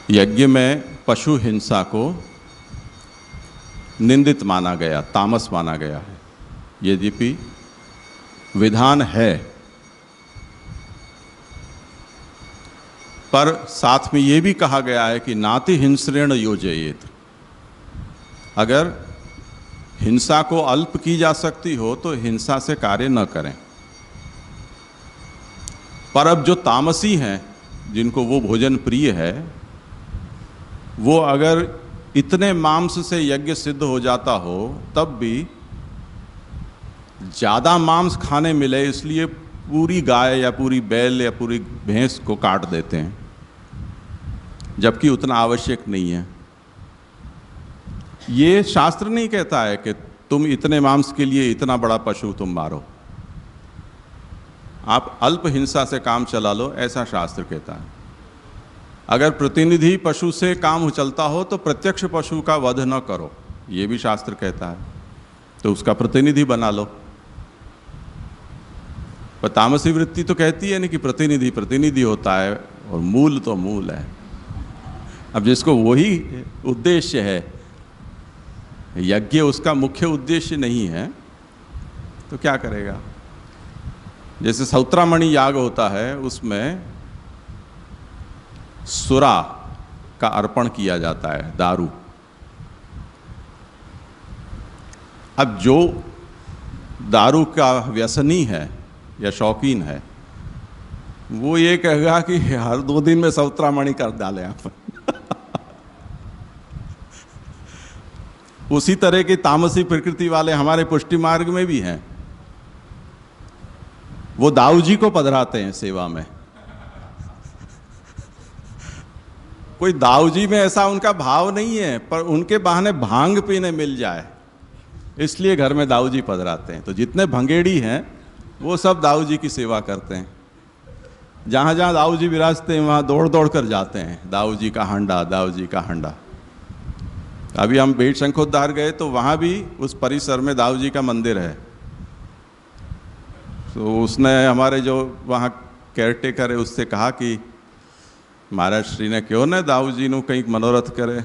यज्ञ में पशु हिंसा को निंदित माना गया, तामस माना गया है। यद्यपि विधान है, पर साथ में ये भी कहा गया है कि नाति हिंस्रेण योजयेत। अगर हिंसा को अल्प की जा सकती हो तो हिंसा से कार्य न करें। पर अब जो तामसी हैं, जिनको वो भोजन प्रिय है, वो अगर इतने मांस से यज्ञ सिद्ध हो जाता हो, तब भी ज़्यादा मांस खाने मिले इसलिए पूरी गाय या पूरी बैल या पूरी भैंस को काट देते हैं, जबकि उतना आवश्यक नहीं है। ये शास्त्र नहीं कहता है कि तुम इतने मांस के लिए इतना बड़ा पशु तुम मारो, आप अल्प हिंसा से काम चला लो, ऐसा शास्त्र कहता है। अगर प्रतिनिधि पशु से काम चलता हो तो प्रत्यक्ष पशु का वध न करो, ये भी शास्त्र कहता है, तो उसका प्रतिनिधि बना लो। पर तामसी वृत्ति तो कहती है नहीं कि प्रतिनिधि प्रतिनिधि होता है और मूल तो मूल है। अब जिसको वही उद्देश्य है, यज्ञ उसका मुख्य उद्देश्य नहीं है, तो क्या करेगा? जैसे सौत्रामणि याग होता है, उसमें सुरा का अर्पण किया जाता है, दारू। अब जो दारू का व्यसनी है या शौकीन है, वो ये कहेगा कि हर 2 दिन में सौत्रामणि कर डालें आप। उसी तरह की तामसी प्रकृति वाले हमारे पुष्टि मार्ग में भी हैं। वो दाऊ जी को पधराते हैं सेवा में। कोई दाऊ जी में ऐसा उनका भाव नहीं है, पर उनके बहाने भांग पीने मिल जाए इसलिए घर में दाऊ जी पधराते हैं। तो जितने भंगेड़ी हैं वो सब दाऊ जी की सेवा करते हैं। जहाँ जहाँ दाऊ जी विराजते हैं वहाँ दौड़ दौड़ कर जाते हैं, दाऊ जी का हंडा, दाऊ जी का हंडा। अभी हम बेट शंखोद्धार गए तो वहाँ भी उस परिसर में दाऊ जी का मंदिर है। तो उसने हमारे जो वहाँ केयरटेकर है उससे कहा कि महाराज श्री ने क्यों न दाऊ जी ਨੂੰ कहीं मनोरथ करे।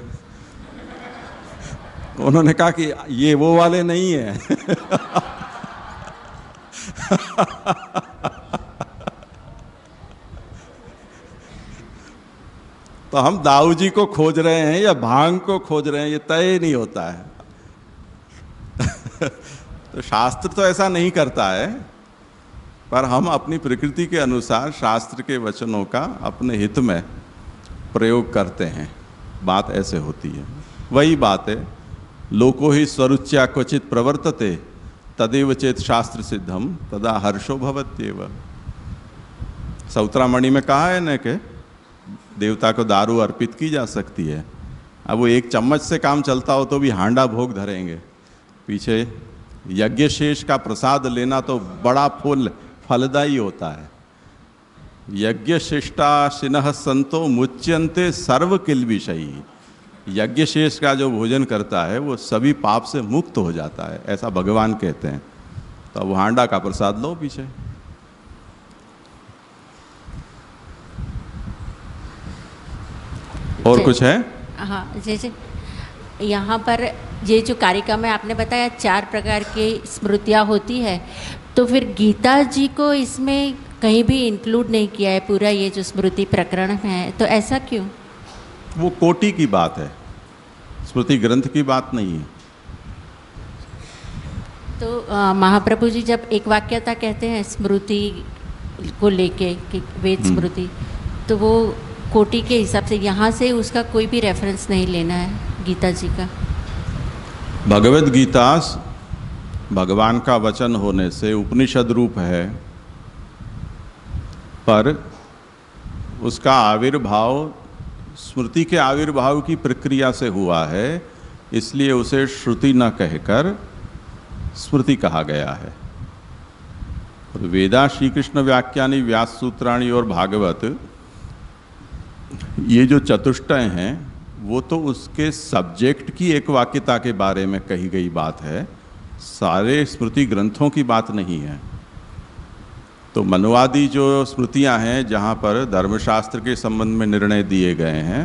उन्होंने कहा कि ये वो वाले नहीं है। तो हम दाऊ जी को खोज रहे हैं या भांग को खोज रहे हैं, ये तय नहीं होता है। तो शास्त्र तो ऐसा नहीं करता है, पर हम अपनी प्रकृति के अनुसार शास्त्र के वचनों का अपने हित में प्रयोग करते हैं। बात ऐसे होती है। वही बात है, लोको ही स्वरुच्या क्वचित प्रवर्तते तदेव चेत शास्त्र सिद्धम तदा हर्षो भवत्येव। सौत्रामणि में कहा है न कि देवता को दारू अर्पित की जा सकती है। अब वो 1 चम्मच से काम चलता हो तो भी हांडा भोग धरेंगे। पीछे यज्ञ शेष का प्रसाद लेना तो बड़ा फलदायी होता है। यज्ञ शिष्टा शिनः संतो मुच्यन्ते सर्व किल विषयी। यज्ञ शेष का जो भोजन करता है वो सभी पाप से मुक्त हो जाता है, ऐसा भगवान कहते हैं। तो अब हांडा का प्रसाद लो पीछे। और कुछ है? हाँ, जैसे यहाँ पर ये जो कारिका में आपने बताया 4 प्रकार की स्मृतियाँ होती है, तो फिर गीता जी को इसमें कहीं भी इंक्लूड नहीं किया है पूरा ये जो स्मृति प्रकरण है, तो ऐसा क्यों? वो कोटि की बात है, स्मृति ग्रंथ की बात नहीं है। तो महाप्रभु जी जब एक वाक्यता कहते हैं स्मृति को लेके कि वेद स्मृति, तो वो कोटि के हिसाब से यहाँ से उसका कोई भी रेफरेंस नहीं लेना है गीता जी का। भगवद गीता भगवान का वचन होने से उपनिषद रूप है, पर उसका आविर्भाव स्मृति के आविर्भाव की प्रक्रिया से हुआ है, इसलिए उसे श्रुति न कहकर स्मृति कहा गया है। वेदा श्री कृष्ण व्याख्यानि व्यास सूत्राणि और भागवत, ये जो चतुष्टय हैं वो तो उसके सब्जेक्ट की एक वाक्यता के बारे में कही गई बात है, सारे स्मृति ग्रंथों की बात नहीं है। तो मनुवादी जो स्मृतियां हैं जहाँ पर धर्मशास्त्र के संबंध में निर्णय दिए गए हैं,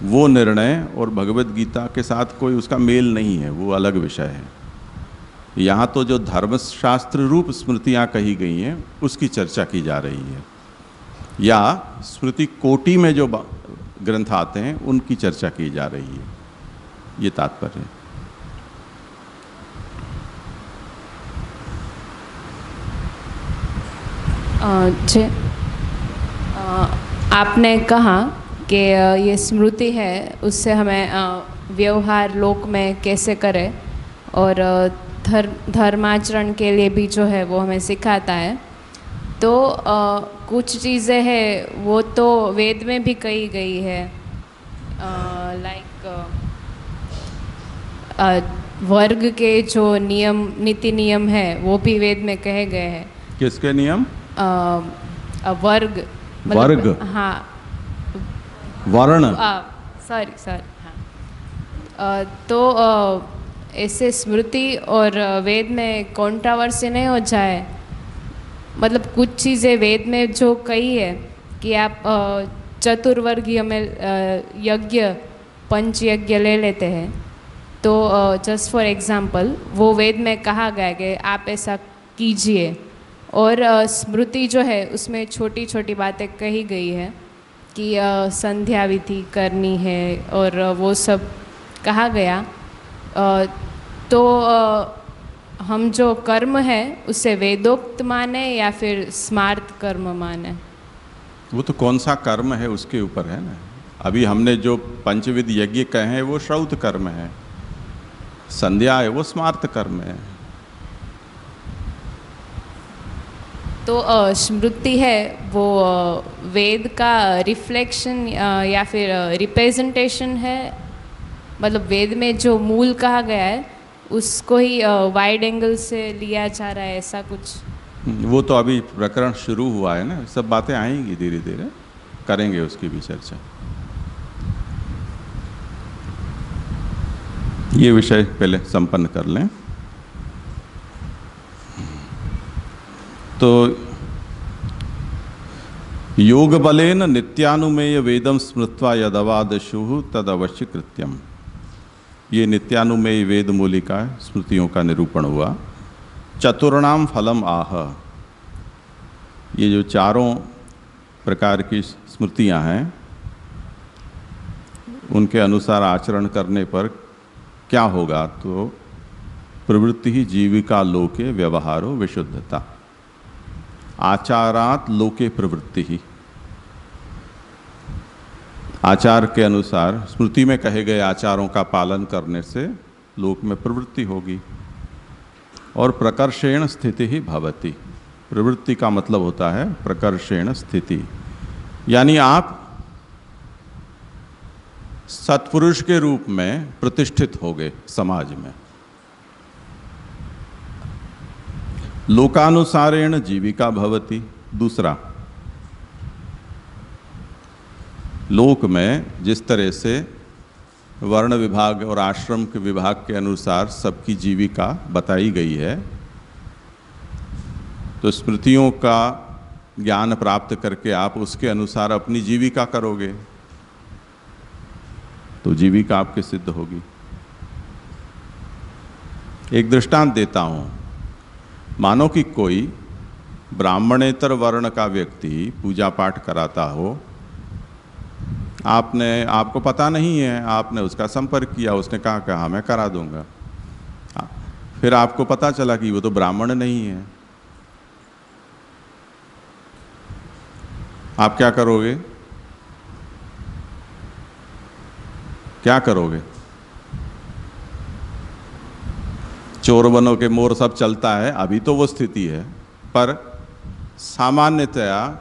वो निर्णय और भगवद गीता के साथ कोई उसका मेल नहीं है, वो अलग विषय है। यहाँ तो जो धर्मशास्त्र रूप स्मृतियाँ कही गई हैं उसकी चर्चा की जा रही है, या स्मृति कोटि में जो ग्रंथ आते हैं उनकी चर्चा की जा रही है, ये तात्पर्य है। आपने कहा कि ये स्मृति है उससे हमें व्यवहार लोक में कैसे करें, और धर्माचरण के लिए भी जो है वो हमें सिखाता है। तो कुछ चीज़ें हैं वो तो वेद में भी कही गई है, लाइक वर्ग के जो नियम नीति नियम है वो भी वेद में कहे गए हैं। किसके नियम? वर्ग, वर्ग, हाँ, वर्ण, सॉरी, हाँ। तो ऐसे स्मृति और वेद में कंट्रोवर्सी नहीं हो जाए, मतलब कुछ चीज़ें वेद में जो कही है कि आप चतुर्वर्गीय में यज्ञ पंचयज्ञ ले लेते हैं, तो जस्ट फॉर एग्जांपल वो वेद में कहा गया है कि आप ऐसा कीजिए, और स्मृति जो है उसमें छोटी छोटी बातें कही गई है कि संध्या विधि करनी है और वो सब कहा गया। तो हम जो कर्म है उसे वेदोक्त माने या फिर स्मार्त कर्म माने? वो तो कौन सा कर्म है उसके ऊपर है ना। अभी हमने जो पंचविध यज्ञ कहे हैं वो श्रौत कर्म है, संध्या है वो स्मार्त कर्म है। तो स्मृति है वो वेद का रिफ्लेक्शन या फिर रिप्रेजेंटेशन है, मतलब वेद में जो मूल कहा गया है उसको ही वाइड एंगल से लिया जा रहा है, ऐसा कुछ? वो तो अभी प्रकरण शुरू हुआ है ना, सब बातें आएंगी, धीरे धीरे करेंगे उसकी भी चर्चा। ये विषय पहले संपन्न कर लें। तो योग बलेन नित्यानुमेय वेदम स्मृत्वा यदवादशु तद अवश्य कृत्यम। ये नित्यानुमेय वेद मूलिका स्मृतियों का निरूपण हुआ। चतुर्णाम फलम आह, ये जो चारों प्रकार की स्मृतियां हैं उनके अनुसार आचरण करने पर क्या होगा, तो प्रवृत्ति ही जीविका लोके व्यवहारो विशुद्धता, आचारात लोके प्रवृत्ति ही। आचार के अनुसार स्मृति में कहे गए आचारों का पालन करने से लोक में प्रवृत्ति होगी। और प्रकर्षेण स्थिति ही भवति, प्रवृत्ति का मतलब होता है प्रकर्षेण स्थिति, यानी आप सत्पुरुष के रूप में प्रतिष्ठित हो गए समाज में। लोकानुसारेण जीविका भवति, दूसरा लोक में जिस तरह से वर्ण विभाग और आश्रम के विभाग के अनुसार सबकी जीविका बताई गई है, तो स्मृतियों का ज्ञान प्राप्त करके आप उसके अनुसार अपनी जीविका करोगे तो जीविका आपकी सिद्ध होगी। एक दृष्टांत देता हूँ। मानो कि कोई ब्राह्मणेतर वर्ण का व्यक्ति पूजा पाठ कराता हो, आपको पता नहीं है, आपने उसका संपर्क किया, उसने कहा मैं करा दूंगा। फिर आपको पता चला कि वो तो ब्राह्मण नहीं है, आप क्या करोगे? क्या करोगे? चोर बनो के मोर सब चलता है, अभी तो वो स्थिति है, पर सामान्यतया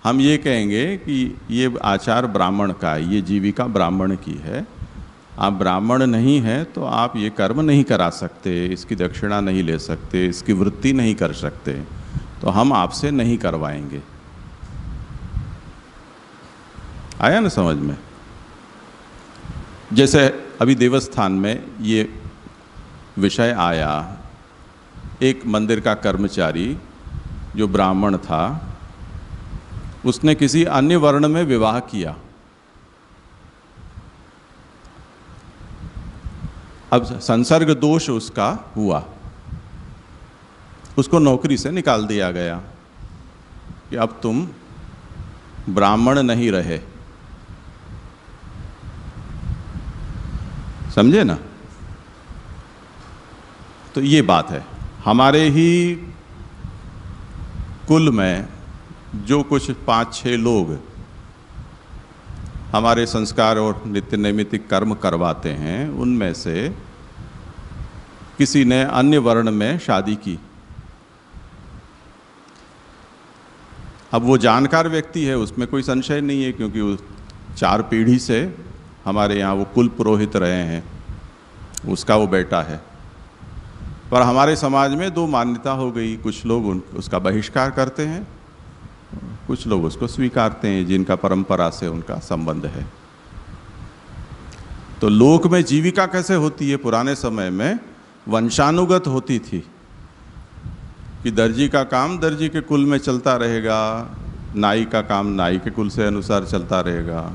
हम ये कहेंगे कि ये आचार ब्राह्मण का है, ये जीविका ब्राह्मण की है। आप ब्राह्मण नहीं हैं तो आप ये कर्म नहीं करा सकते, इसकी दक्षिणा नहीं ले सकते, इसकी वृत्ति नहीं कर सकते, तो हम आपसे नहीं करवाएंगे। आया ना समझ में? जैसे अभी देवस्थान में ये विषय आया, एक मंदिर का कर्मचारी जो ब्राह्मण था उसने किसी अन्य वर्ण में विवाह किया। अब संसर्ग दोष उसका हुआ, उसको नौकरी से निकाल दिया गया कि अब तुम ब्राह्मण नहीं रहे। समझे ना? तो ये बात है। हमारे ही कुल में जो कुछ 5-6 लोग हमारे संस्कार और नित्य नैमित्तिक कर्म करवाते हैं, उनमें से किसी ने अन्य वर्ण में शादी की। अब वो जानकार व्यक्ति है, उसमें कोई संशय नहीं है, क्योंकि वो 4 पीढ़ी से हमारे यहाँ वो कुल पुरोहित रहे हैं, उसका वो बेटा है। पर हमारे समाज में 2 मान्यता हो गई, कुछ लोग उसका बहिष्कार करते हैं, कुछ लोग उसको स्वीकारते हैं जिनका परंपरा से उनका संबंध है। तो लोक में जीविका कैसे होती है? पुराने समय में वंशानुगत होती थी कि दर्जी का काम दर्जी के कुल में चलता रहेगा, नाई का काम नाई के कुल से अनुसार चलता रहेगा,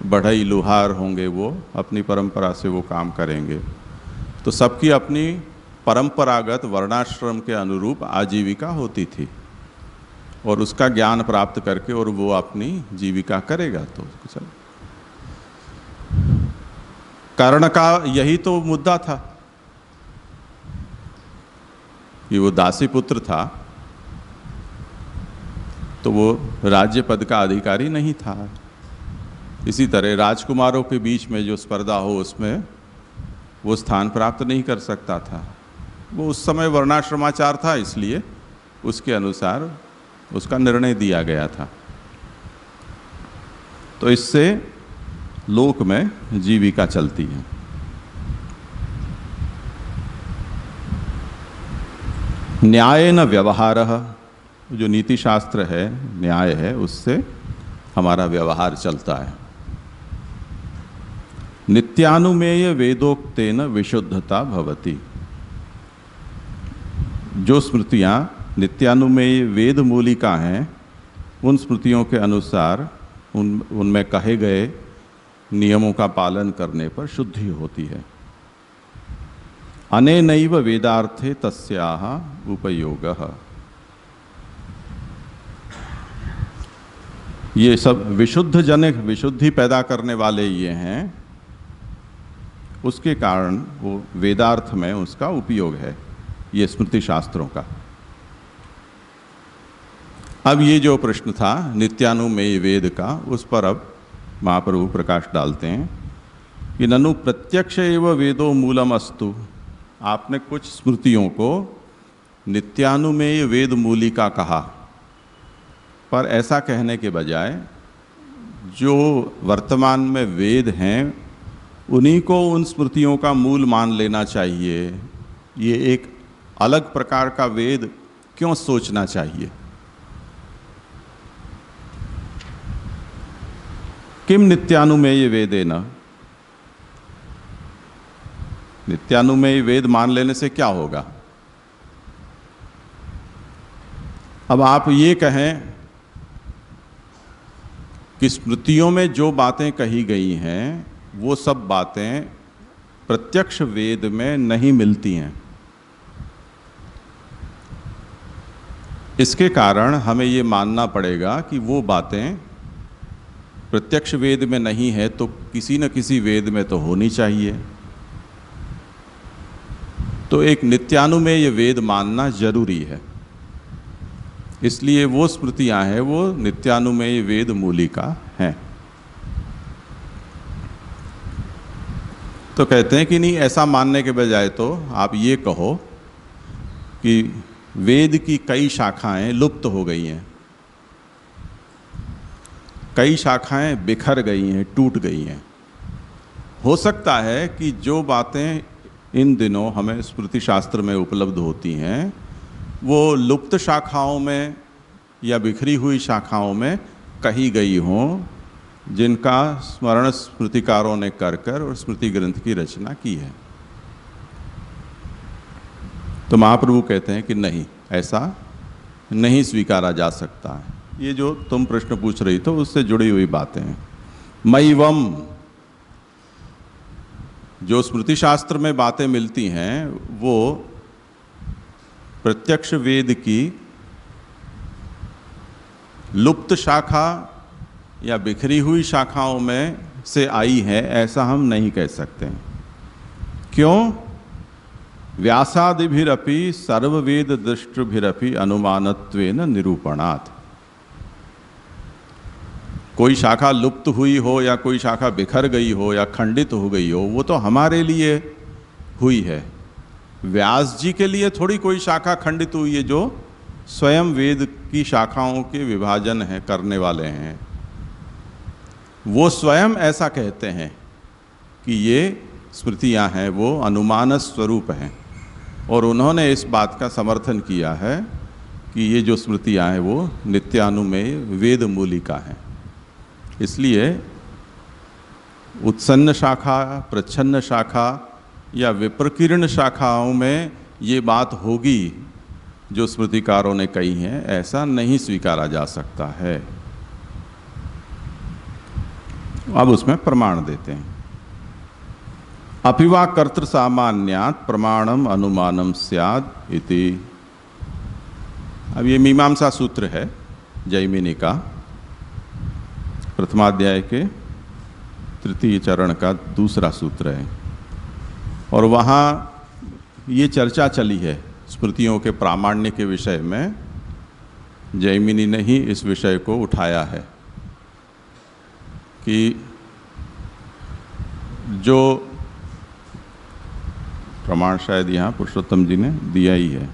बढ़ई लुहार होंगे, वो अपनी परंपरा से वो काम करेंगे। तो सबकी अपनी परंपरागत वर्णाश्रम के अनुरूप आजीविका होती थी और उसका ज्ञान प्राप्त करके और वो अपनी जीविका करेगा। तो कर्ण का यही तो मुद्दा था कि वो दासी पुत्र था, तो वो राज्य पद का अधिकारी नहीं था। इसी तरह राजकुमारों के बीच में जो स्पर्धा हो उसमें वो स्थान प्राप्त नहीं कर सकता था। वो उस समय वर्णाश्रमाचार था, इसलिए उसके अनुसार उसका निर्णय दिया गया था। तो इससे लोक में जीविका चलती है। न्याय न व्यवहार, जो नीति शास्त्र है, न्याय है, उससे हमारा व्यवहार चलता है। नित्यानुमेय वेदोक्तेन विशुद्धता भवति, जो स्मृतियाँ नित्यानुमेय वेद मूलिका हैं, उन स्मृतियों के अनुसार उनमें कहे गए नियमों का पालन करने पर शुद्धि होती है। अनेनैव वेदार्थे तस्याः उपयोगः, ये सब विशुद्ध जनक, विशुद्धि पैदा करने वाले ये हैं, उसके कारण वो वेदार्थ में उसका उपयोग है, ये स्मृति शास्त्रों का। अब ये जो प्रश्न था नित्यानुमेय वेद का, उस पर अब महाप्रभु प्रकाश डालते हैं कि ननु प्रत्यक्ष एव वेदो मूलम अस्तु। आपने कुछ स्मृतियों को नित्यानुमेय वेद मूलिका कहा, पर ऐसा कहने के बजाय जो वर्तमान में वेद हैं उन्हीं को उन स्मृतियों का मूल मान लेना चाहिए। ये एक अलग प्रकार का वेद क्यों सोचना चाहिए? किम नित्यानुमेय वेदेन, नित्यानुमेय वेद मान लेने से क्या होगा? अब आप ये कहें कि स्मृतियों में जो बातें कही गई हैं वो सब बातें प्रत्यक्ष वेद में नहीं मिलती हैं। इसके कारण हमें ये मानना पड़ेगा कि वो बातें प्रत्यक्ष वेद में नहीं है तो किसी न किसी वेद में तो होनी चाहिए। तो एक नित्यानुमेय वेद मानना जरूरी है, इसलिए वो स्मृतियां हैं वो नित्यानुमेय वेद मूलिका हैं। तो कहते हैं कि नहीं, ऐसा मानने के बजाय तो आप ये कहो कि वेद की कई शाखाएं लुप्त हो गई हैं, कई शाखाएं बिखर गई हैं, टूट गई हैं। हो सकता है कि जो बातें इन दिनों हमें स्मृति शास्त्र में उपलब्ध होती हैं वो लुप्त शाखाओं में या बिखरी हुई शाखाओं में कही गई हों, जिनका स्मरण स्मृतिकारों ने कर और स्मृति ग्रंथ की रचना की है। तो महाप्रभु कहते हैं कि नहीं, ऐसा नहीं स्वीकारा जा सकता है। ये जो तुम प्रश्न पूछ रही तो उससे जुड़ी हुई बातें हैं। मैवम, जो स्मृति शास्त्र में बातें मिलती हैं वो प्रत्यक्ष वेद की लुप्त शाखा या बिखरी हुई शाखाओं में से आई है, ऐसा हम नहीं कह सकते। क्यों? व्यासादिभिरपि सर्ववेद दृष्टभिरपि अनुमानत्वेन निरूपणात्। कोई शाखा लुप्त हुई हो या कोई शाखा बिखर गई हो या खंडित हो गई हो, वो तो हमारे लिए हुई है। व्यास जी के लिए थोड़ी कोई शाखा खंडित हुई है, जो स्वयं वेद की शाखाओं के विभाजन है करने वाले हैं। वो स्वयं ऐसा कहते हैं कि ये स्मृतियां हैं वो अनुमान स्वरूप हैं, और उन्होंने इस बात का समर्थन किया है कि ये जो स्मृतियां हैं वो नित्यानुमेय वेद मूलिका हैं। इसलिए उत्सन्न शाखा, प्रच्छन्न शाखा या विप्रकीर्ण शाखाओं में ये बात होगी जो स्मृतिकारों ने कही हैं, ऐसा नहीं स्वीकारा जा सकता है। अब उसमें प्रमाण देते हैं। अपिवा कर्तृ सामान्यात् प्रमाणम अनुमानम स्याद इति। अब ये मीमांसा सूत्र है जैमिनी का, प्रथमाध्याय के तृतीय चरण का दूसरा सूत्र है, और वहाँ ये चर्चा चली है स्मृतियों के प्रामाण्य के विषय में। जैमिनी ने ही इस विषय को उठाया है कि जो प्रमाण शायद यहाँ पुरुषोत्तम जी ने दिया ही है।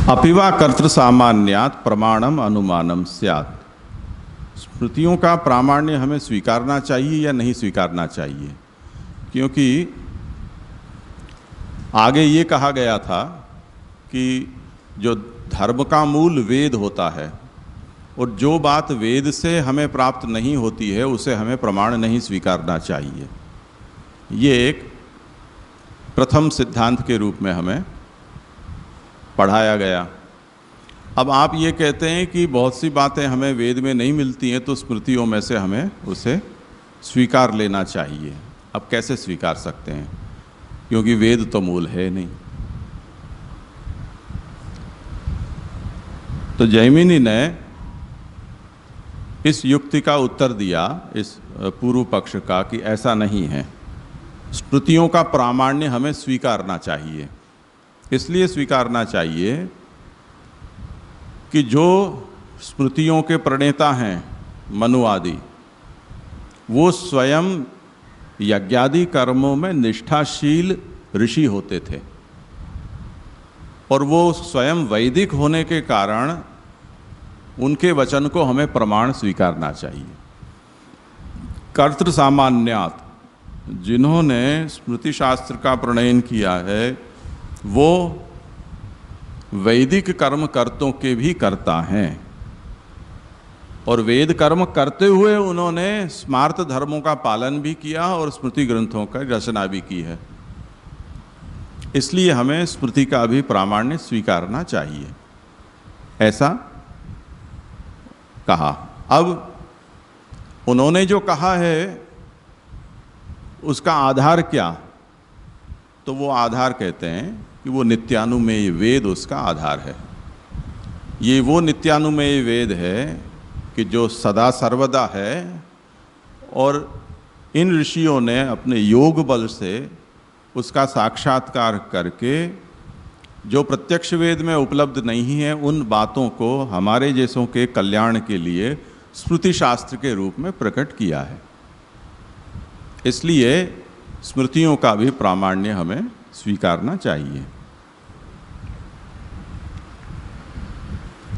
अपिवा कर्तृ सामान्यात् प्रमाणम अनुमानम स्यात्। स्मृतियों का प्रामाण्य हमें स्वीकारना चाहिए या नहीं स्वीकारना चाहिए, क्योंकि आगे ये कहा गया था कि जो धर्म का मूल वेद होता है, और जो बात वेद से हमें प्राप्त नहीं होती है उसे हमें प्रमाण नहीं स्वीकारना चाहिए। ये एक प्रथम सिद्धांत के रूप में हमें पढ़ाया गया। अब आप ये कहते हैं कि बहुत सी बातें हमें वेद में नहीं मिलती हैं, तो स्मृतियों में से हमें उसे स्वीकार लेना चाहिए। अब कैसे स्वीकार सकते हैं, क्योंकि वेद तो मूल है नहीं। तो जैमिनी ने इस युक्ति का उत्तर दिया, इस पूर्व पक्ष का, कि ऐसा नहीं है। स्मृतियों का प्रामाण्य हमें स्वीकारना चाहिए। इसलिए स्वीकारना चाहिए कि जो स्मृतियों के प्रणेता हैं मनु आदि, वो स्वयं यज्ञादि कर्मों में निष्ठाशील ऋषि होते थे, और वो स्वयं वैदिक होने के कारण उनके वचन को हमें प्रमाण स्वीकारना चाहिए। कर्तृ सामान्यात्, जिन्होंने स्मृति शास्त्र का प्रणयन किया है वो वैदिक कर्म कर्तों के भी कर्ता हैं, और वेद कर्म करते हुए उन्होंने स्मार्त धर्मों का पालन भी किया और स्मृति ग्रंथों का रचना भी की है। इसलिए हमें स्मृति का भी प्रामाण्य स्वीकारना चाहिए, ऐसा कहा। अब उन्होंने जो कहा है उसका आधार क्या, तो वो आधार कहते हैं कि वो नित्यानुमेय वेद उसका आधार है। ये वो नित्यानुमेय वेद है कि जो सदा सर्वदा है, और इन ऋषियों ने अपने योग बल से उसका साक्षात्कार करके जो प्रत्यक्ष वेद में उपलब्ध नहीं है उन बातों को हमारे जैसों के कल्याण के लिए स्मृति शास्त्र के रूप में प्रकट किया है। इसलिए स्मृतियों का भी प्रामाण्य हमें स्वीकारना चाहिए।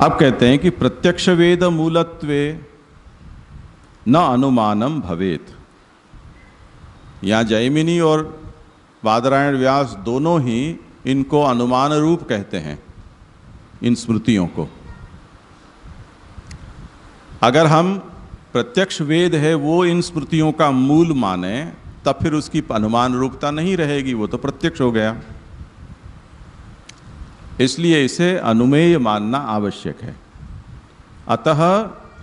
अब कहते हैं कि प्रत्यक्ष वेद मूलत्वे न अनुमानम भवेत। यहाँ जैमिनी और बादरायण व्यास दोनों ही इनको अनुमान रूप कहते हैं, इन स्मृतियों को। अगर हम प्रत्यक्ष वेद है वो इन स्मृतियों का मूल माने, तब फिर उसकी अनुमान रूपता नहीं रहेगी, वो तो प्रत्यक्ष हो गया। इसलिए इसे अनुमेय मानना आवश्यक है। अतः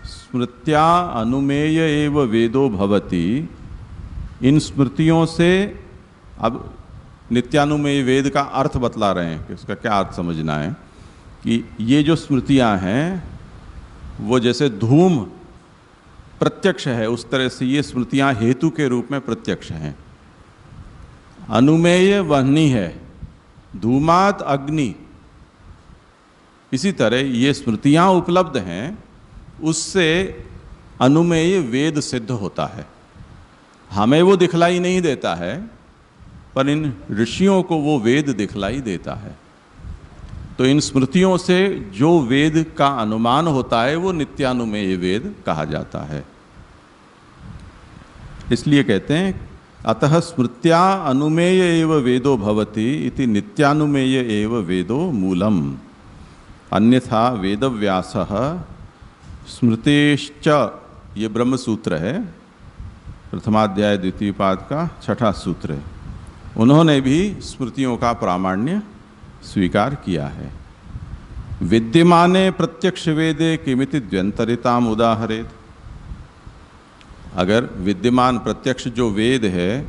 स्मृत्या अनुमेय एव वेदो भवति। इन स्मृतियों से, अब नित्यानुमेय वेद का अर्थ बतला रहे हैं कि उसका क्या अर्थ समझना है, कि ये जो स्मृतियां हैं वो जैसे धूम प्रत्यक्ष है, उस तरह से ये स्मृतियां हेतु के रूप में प्रत्यक्ष हैं। अनुमेय वह्नि है, धूमात अग्नि। इसी तरह ये स्मृतियां उपलब्ध हैं, उससे अनुमेय वेद सिद्ध होता है। हमें वो दिखलाई नहीं देता है, पर इन ऋषियों को वो वेद दिखलाई देता है। तो इन स्मृतियों से जो वेद का अनुमान होता है वो नित्यानुमेय वेद कहा जाता है। इसलिए कहते हैं अतः स्मृत्या अनुमेय एव वेदो भवति इति नित्यानुमेय एव वेदो मूलम। अन्यथा वेदव्यासः स्मृतेश्च, ये ब्रह्म सूत्र है, प्रथमाध्याय द्वितीय पाद का 6ठा सूत्र है, उन्होंने भी स्मृतियों का प्रामाण्य स्वीकार किया है। विद्यमाने प्रत्यक्ष वेदे किमिति द्व्यंतरिताम उदाहरेत। अगर विद्यमान प्रत्यक्ष जो वेद है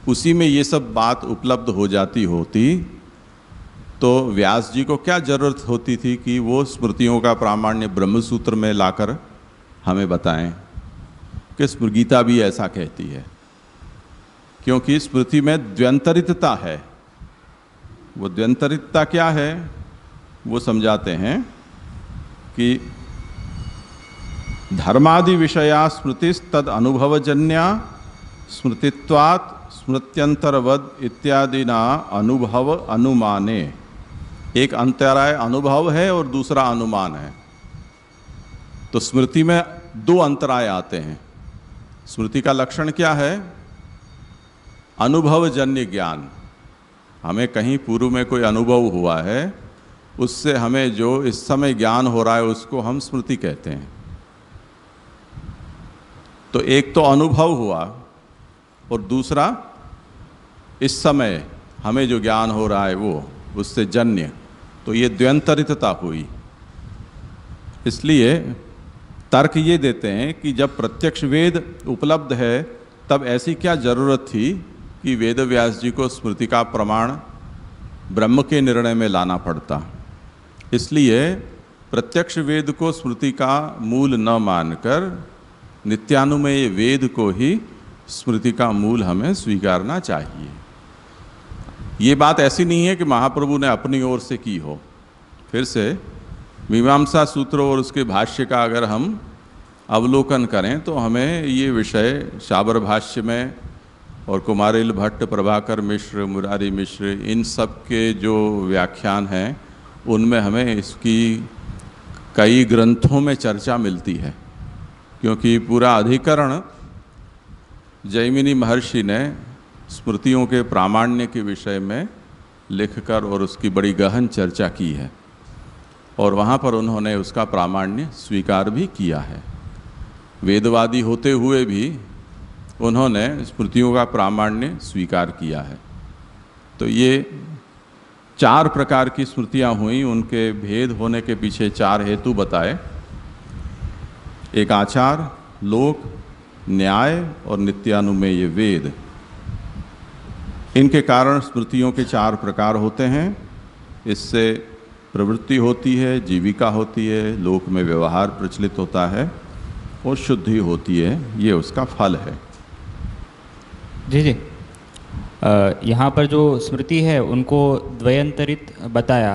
उसी में ये सब बात उपलब्ध हो जाती होती तो व्यास जी को क्या जरूरत होती थी कि वो स्मृतियों का प्रामाण्य ब्रह्मसूत्र में लाकर हमें बताएं कि गीता भी ऐसा कहती है, क्योंकि स्मृति में द्व्यंतरितता है। वो द्व्यंतरितता क्या है वो समझाते हैं कि धर्मादि विषया स्मृतिस्तद अनुभवजन्या स्मृतित्वात् स्मृत्यंतरवद इत्यादि ना अनुभव अनुमाने। एक अंतराय अनुभव है और दूसरा अनुमान है। तो स्मृति में दो अंतराय आते हैं। स्मृति का लक्षण क्या है? अनुभवजन्य ज्ञान। हमें कहीं पूर्व में कोई अनुभव हुआ है, उससे हमें जो इस समय ज्ञान हो रहा है उसको हम स्मृति कहते हैं। तो एक तो अनुभव हुआ और दूसरा इस समय हमें जो ज्ञान हो रहा है वो उससे जन्य। तो ये द्व्यंतरितता हुई। इसलिए तर्क ये देते हैं कि जब प्रत्यक्ष वेद उपलब्ध है तब ऐसी क्या जरूरत थी कि वेद व्यास जी को स्मृति का प्रमाण ब्रह्म के निर्णय में लाना पड़ता। इसलिए प्रत्यक्ष वेद को स्मृति का मूल न मानकर नित्यानुमेय वेद को ही स्मृति का मूल हमें स्वीकारना चाहिए। ये बात ऐसी नहीं है कि महाप्रभु ने अपनी ओर से की हो। फिर से मीमांसा सूत्र और उसके भाष्य का अगर हम अवलोकन करें तो हमें ये विषय शाबर भाष्य में और कुमारिल भट्ट, प्रभाकर मिश्र, मुरारी मिश्र, इन सब के जो व्याख्यान हैं उनमें हमें इसकी कई ग्रंथों में चर्चा मिलती है, क्योंकि पूरा अधिकरण जैमिनी महर्षि ने स्मृतियों के प्रामाण्य के विषय में लिखकर और उसकी बड़ी गहन चर्चा की है और वहाँ पर उन्होंने उसका प्रामाण्य स्वीकार भी किया है। वेदवादी होते हुए भी उन्होंने स्मृतियों का प्रामाण्य स्वीकार किया है। तो ये 4 प्रकार की स्मृतियाँ हुई, उनके भेद होने के पीछे 4 हेतु बताए। एक आचार, लोक, न्याय और नित्यानुमेय वेद। इनके कारण स्मृतियों के 4 प्रकार होते हैं। इससे प्रवृत्ति होती है, जीविका होती है, लोक में व्यवहार प्रचलित होता है और शुद्धि होती है। ये उसका फल है। जी जी, यहाँ पर जो स्मृति है उनको द्वयंतरित बताया,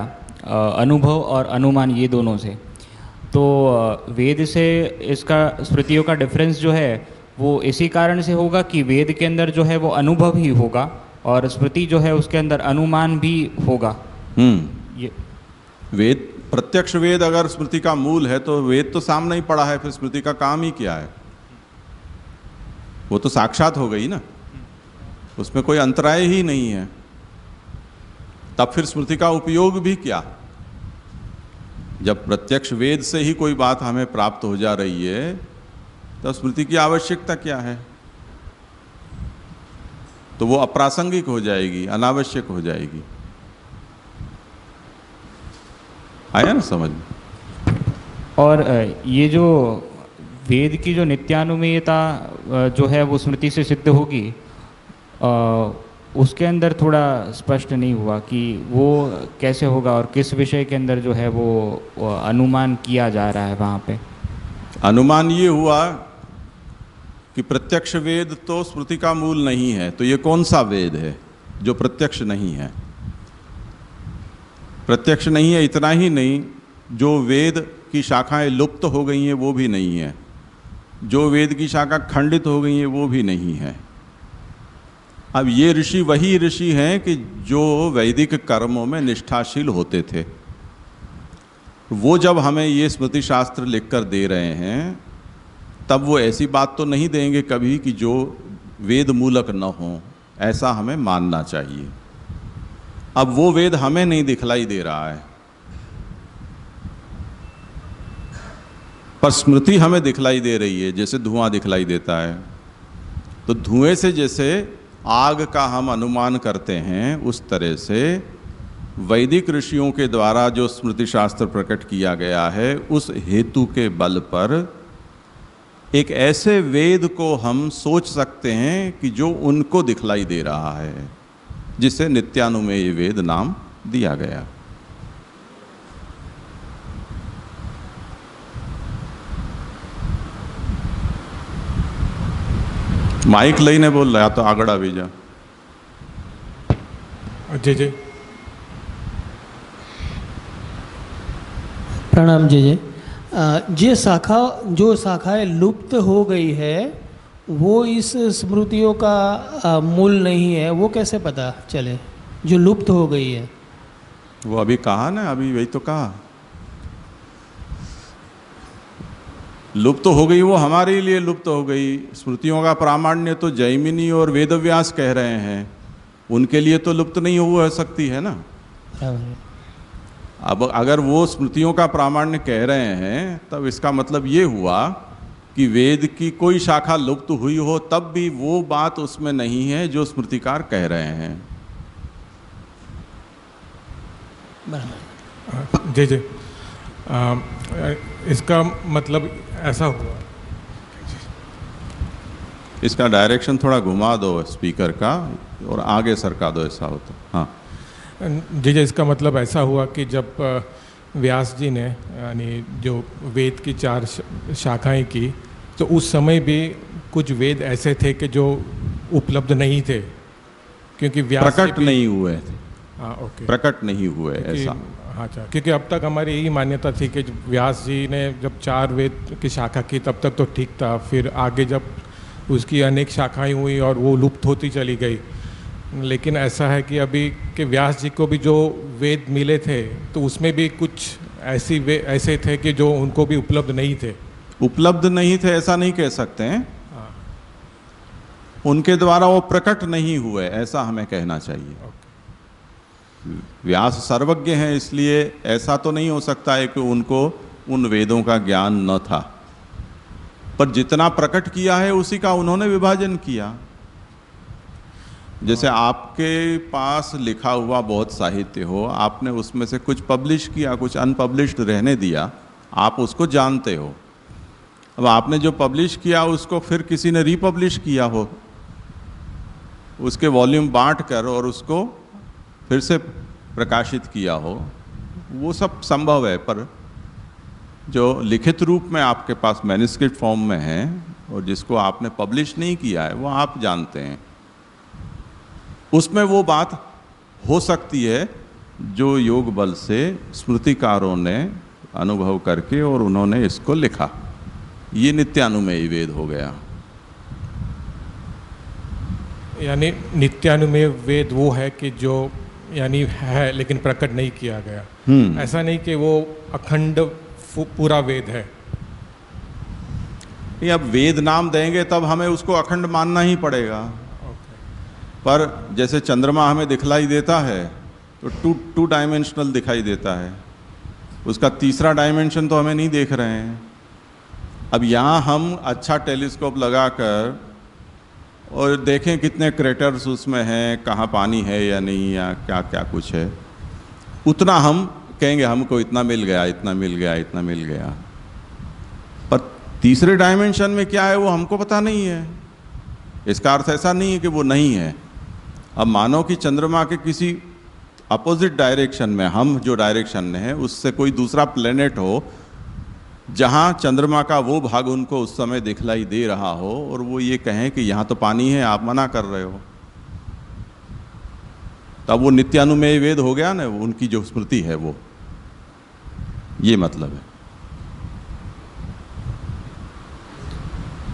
अनुभव और अनुमान, ये दोनों से। तो वेद से इसका स्मृतियों का डिफरेंस जो है वो इसी कारण से होगा कि वेद के अंदर जो है वो अनुभव ही होगा और स्मृति जो है उसके अंदर अनुमान भी होगा। ये वेद, प्रत्यक्ष वेद अगर स्मृति का मूल है तो वेद तो सामने ही पड़ा है, फिर स्मृति का काम ही क्या है? वो तो साक्षात हो गई ना, उसमें कोई अंतराय ही नहीं है। तब फिर स्मृति का उपयोग भी क्या? जब प्रत्यक्ष वेद से ही कोई बात हमें प्राप्त हो जा रही है तो स्मृति की आवश्यकता क्या है? तो वो अप्रासंगिक हो जाएगी, अनावश्यक हो जाएगी। आया ना समझ में? और ये जो वेद की जो नित्यानुमेयता जो है वो स्मृति से सिद्ध होगी, उसके अंदर थोड़ा स्पष्ट नहीं हुआ कि वो कैसे होगा और किस विषय के अंदर जो है वो अनुमान किया जा रहा है वहाँ पे। अनुमान ये हुआ कि प्रत्यक्ष वेद तो स्मृति का मूल नहीं है, तो ये कौन सा वेद है जो प्रत्यक्ष नहीं है? प्रत्यक्ष नहीं है इतना ही नहीं, जो वेद की शाखाएं लुप्त हो गई हैं वो भी नहीं है, जो वेद की शाखा खंडित हो गई हैं वो भी नहीं है। अब ये ऋषि वही ऋषि हैं कि जो वैदिक कर्मों में निष्ठाशील होते थे। वो जब हमें ये स्मृति शास्त्र लिखकर दे रहे हैं तब वो ऐसी बात तो नहीं देंगे कभी कि जो वेद मूलक न हो, ऐसा हमें मानना चाहिए। अब वो वेद हमें नहीं दिखलाई दे रहा है, पर स्मृति हमें दिखलाई दे रही है, जैसे धुआं दिखलाई देता है। तो धुएं से जैसे आग का हम अनुमान करते हैं, उस तरह से वैदिक ऋषियों के द्वारा जो स्मृति शास्त्र प्रकट किया गया है, उस हेतु के बल पर एक ऐसे वेद को हम सोच सकते हैं कि जो उनको दिखलाई दे रहा है, जिसे नित्यानुमेय वेद नाम दिया गया। माइक लईने बोल रहा तो आगड़ આવી જા। जय जय। प्रणाम जय जय। जो शाखाएं लुप्त हो गई है वो इस स्मृतियों का मूल नहीं है, वो कैसे पता चले जो लुप्त हो गई है? वो अभी कहा ना, अभी वही तो कहा, लुप्त हो गई, वो हमारे लिए लुप्त हो गई। स्मृतियों का प्रामाण्य तो जैमिनी और वेदव्यास कह रहे हैं, उनके लिए तो लुप्त नहीं हो सकती है ना। अब अगर वो स्मृतियों का प्रामाण्य कह रहे हैं, तब इसका मतलब ये हुआ कि वेद की कोई शाखा लुप्त हुई हो, तब भी वो बात उसमें नहीं है जो स्मृतिकार कह रहे हैं। जय जय। इसका मतलब ऐसा हुआ, इसका डायरेक्शन थोड़ा घुमा दो स्पीकर का और आगे सरका दो, ऐसा हो तो। हाँ जी जी। इसका मतलब ऐसा हुआ कि जब व्यास जी ने यानी जो वेद की 4 शाखाएं की, तो उस समय भी कुछ वेद ऐसे थे कि जो उपलब्ध नहीं थे, क्योंकि व्यास प्रकट नहीं हुए थे। हाँ ओके, प्रकट नहीं हुए ऐसा। हाँ अच्छा, क्योंकि अब तक हमारी यही मान्यता थी कि व्यास जी ने जब 4 वेद की शाखा की तब तक तो ठीक था, फिर आगे जब उसकी अनेक शाखाएं हुई और वो लुप्त होती चली गई। लेकिन ऐसा है कि अभी के व्यास जी को भी जो वेद मिले थे, तो उसमें भी कुछ ऐसे थे कि जो उनको भी उपलब्ध नहीं थे। उपलब्ध नहीं थे ऐसा नहीं कह सकते हैं, उनके द्वारा वो प्रकट नहीं हुए, ऐसा हमें कहना चाहिए। व्यास सर्वज्ञ हैं, इसलिए ऐसा तो नहीं हो सकता है कि उनको उन वेदों का ज्ञान न था, पर जितना प्रकट किया है उसी का उन्होंने विभाजन किया। जैसे आपके पास लिखा हुआ बहुत साहित्य हो, आपने उसमें से कुछ पब्लिश किया, कुछ अनपब्लिश्ड रहने दिया, आप उसको जानते हो। अब आपने जो पब्लिश किया उसको फिर किसी ने रीपब्लिश किया हो, उसके वॉल्यूम बांट कर और उसको फिर से प्रकाशित किया हो, वो सब संभव है। पर जो लिखित रूप में आपके पास मैन्युस्क्रिप्ट फॉर्म में है और जिसको आपने पब्लिश नहीं किया है, वो आप जानते हैं। उसमें वो बात हो सकती है जो योग बल से स्मृतिकारों ने अनुभव करके और उन्होंने इसको लिखा। ये नित्यानुमेय वेद हो गया। यानी नित्यानुमेय वेद वो है कि जो यानी है लेकिन प्रकट नहीं किया गया। ऐसा नहीं कि वो अखंड पूरा वेद है। ये अब वेद नाम देंगे तब हमें उसको अखंड मानना ही पड़ेगा। पर जैसे चंद्रमा हमें दिखलाई देता है तो टू डायमेंशनल दिखाई देता है, उसका तीसरा डायमेंशन तो हमें नहीं देख रहे हैं। अब यहाँ हम अच्छा टेलीस्कोप लगाकर और देखें कितने क्रेटर्स उसमें हैं, कहाँ पानी है या नहीं, या क्या क्या कुछ है, उतना हम कहेंगे हमको इतना मिल गया, इतना मिल गया, इतना मिल गया। पर तीसरे डायमेंशन में क्या है वो हमको पता नहीं है। इसका अर्थ ऐसा नहीं है कि वो नहीं है। अब मानो कि चंद्रमा के किसी अपोजिट डायरेक्शन में, हम जो डायरेक्शन में है उससे कोई दूसरा प्लेनेट हो जहाँ चंद्रमा का वो भाग उनको उस समय दिखलाई दे रहा हो और वो ये कहें कि यहाँ तो पानी है, आप मना कर रहे हो, तब वो नित्यानुमेय वेद हो गया ना, उनकी जो स्मृति है वो, ये मतलब है।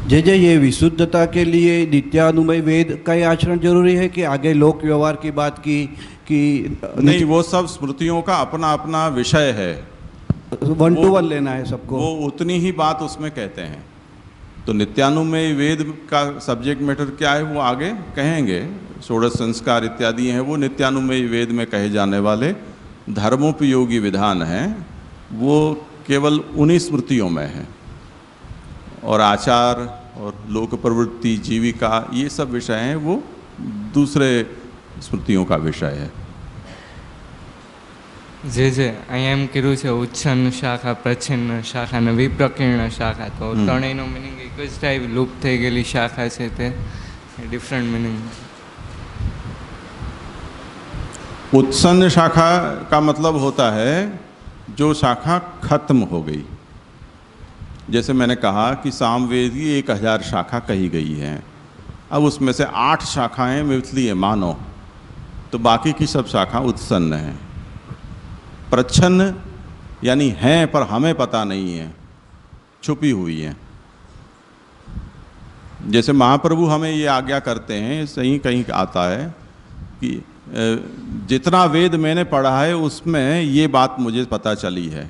जय जय। ये विशुद्धता के लिए नित्यानुमेय वेद का ही आचरण जरूरी है कि आगे लोक व्यवहार की बात की कि नहीं, वो सब स्मृतियों का अपना अपना विषय है, 1 to 1 लेना है सबको, वो उतनी ही बात उसमें कहते हैं। तो नित्यानुमेय वेद का सब्जेक्ट मैटर क्या है वो आगे कहेंगे। षोडश संस्कार इत्यादि हैं वो नित्यानुमेय वेद में कहे जाने वाले धर्मोपयोगी विधान हैं, वो केवल उन्हीं स्मृतियों में है। और आचार और लोक प्रवृत्ति, जीविका, ये सब विषय हैं वो दूसरे स्मृतियों का विषय है। જે અહીંયા એમ કીધું છે ઉચ્છન્ન શાખા, પ્રચ્છન્ન શાખા અને વિપ્રકીર્ણ શાખા, તો ત્રણેયનો મિનિંગ એક જ થાય, લુપ્ત થઈ ગયેલી શાખા છે તે ડિફરન્ટ મિનિંગ। उत्सन्न शाखा का मतलब होता है जो शाखा खत्म हो गई। जैसे मैंने कहा कि सामवेद की 1000 शाखा कही गई है, अब उसमें से 8 शाखाएं मैथिली मानो, तो बाकी की सब शाखा उत्सन्न हैं। प्रच्छन्न यानी हैं पर हमें पता नहीं है, छुपी हुई हैं। जैसे महाप्रभु हमें ये आज्ञा करते हैं, सही कहीं आता है कि जितना वेद मैंने पढ़ा है उसमें ये बात मुझे पता चली है,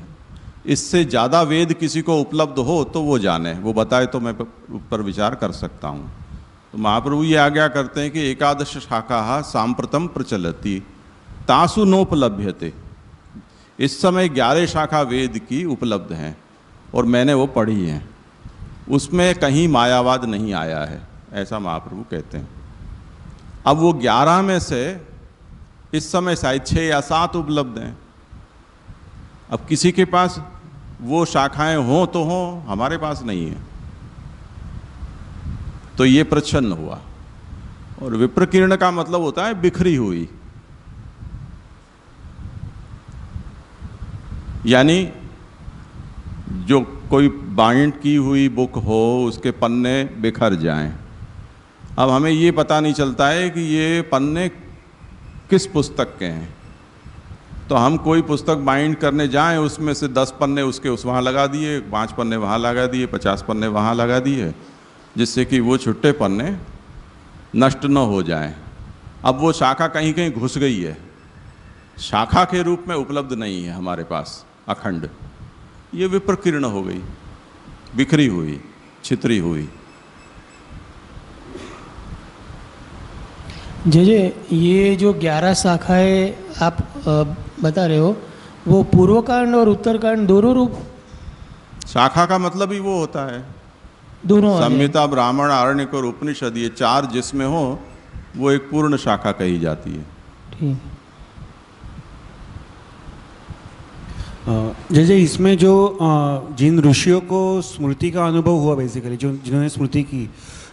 इससे ज़्यादा वेद किसी को उपलब्ध हो तो वो जाने, वो बताए तो मैं पर विचार कर सकता हूँ। तो महाप्रभु ये आज्ञा करते हैं कि एकादश शाखा सांप्रतम प्रचलति तासु नोपलभ्यते। इस समय 11 शाखा वेद की उपलब्ध हैं और मैंने वो पढ़ी हैं, उसमें कहीं मायावाद नहीं आया है, ऐसा महाप्रभु कहते हैं। अब वो 11 में से इस समय शायद 6 या 7 उपलब्ध हैं। अब किसी के पास वो शाखाएं हों तो हों, हमारे पास नहीं है, तो ये प्रच्छन्न हुआ। और विप्रकीर्ण का मतलब होता है बिखरी हुई, यानी जो कोई बाइंड की हुई बुक हो उसके पन्ने बिखर जाएं। अब हमें ये पता नहीं चलता है कि ये पन्ने किस पुस्तक के हैं, तो हम कोई पुस्तक बाइंड करने जाएं, उसमें से 10 पन्ने उसके वहाँ लगा दिए, 5 पन्ने वहाँ लगा दिए, 50 पन्ने वहाँ लगा दिए, जिससे कि वो छुट्टे पन्ने नष्ट न हो जाएं। अब वो शाखा कहीं कहीं घुस गई है, शाखा के रूप में उपलब्ध नहीं है हमारे पास अखंड, ये विप्रकीर्ण हो गई, बिखरी हुई, छितरी हुई। ये जो 11 शाखाएं आप बता रहे हो, वो पूर्वकांड और उत्तरकांड दोनों रूप? शाखा का मतलब ही वो होता है, दोनों संहिता, ब्राह्मण, आरण्यक और उपनिषद, ये 4 जिसमें हो वो एक पूर्ण शाखा कही जाती है। ठीक। जैसे इसमें जो जिन ऋषियों को स्मृति का अनुभव हुआ, बेसिकली जो जिन्होंने स्मृति की,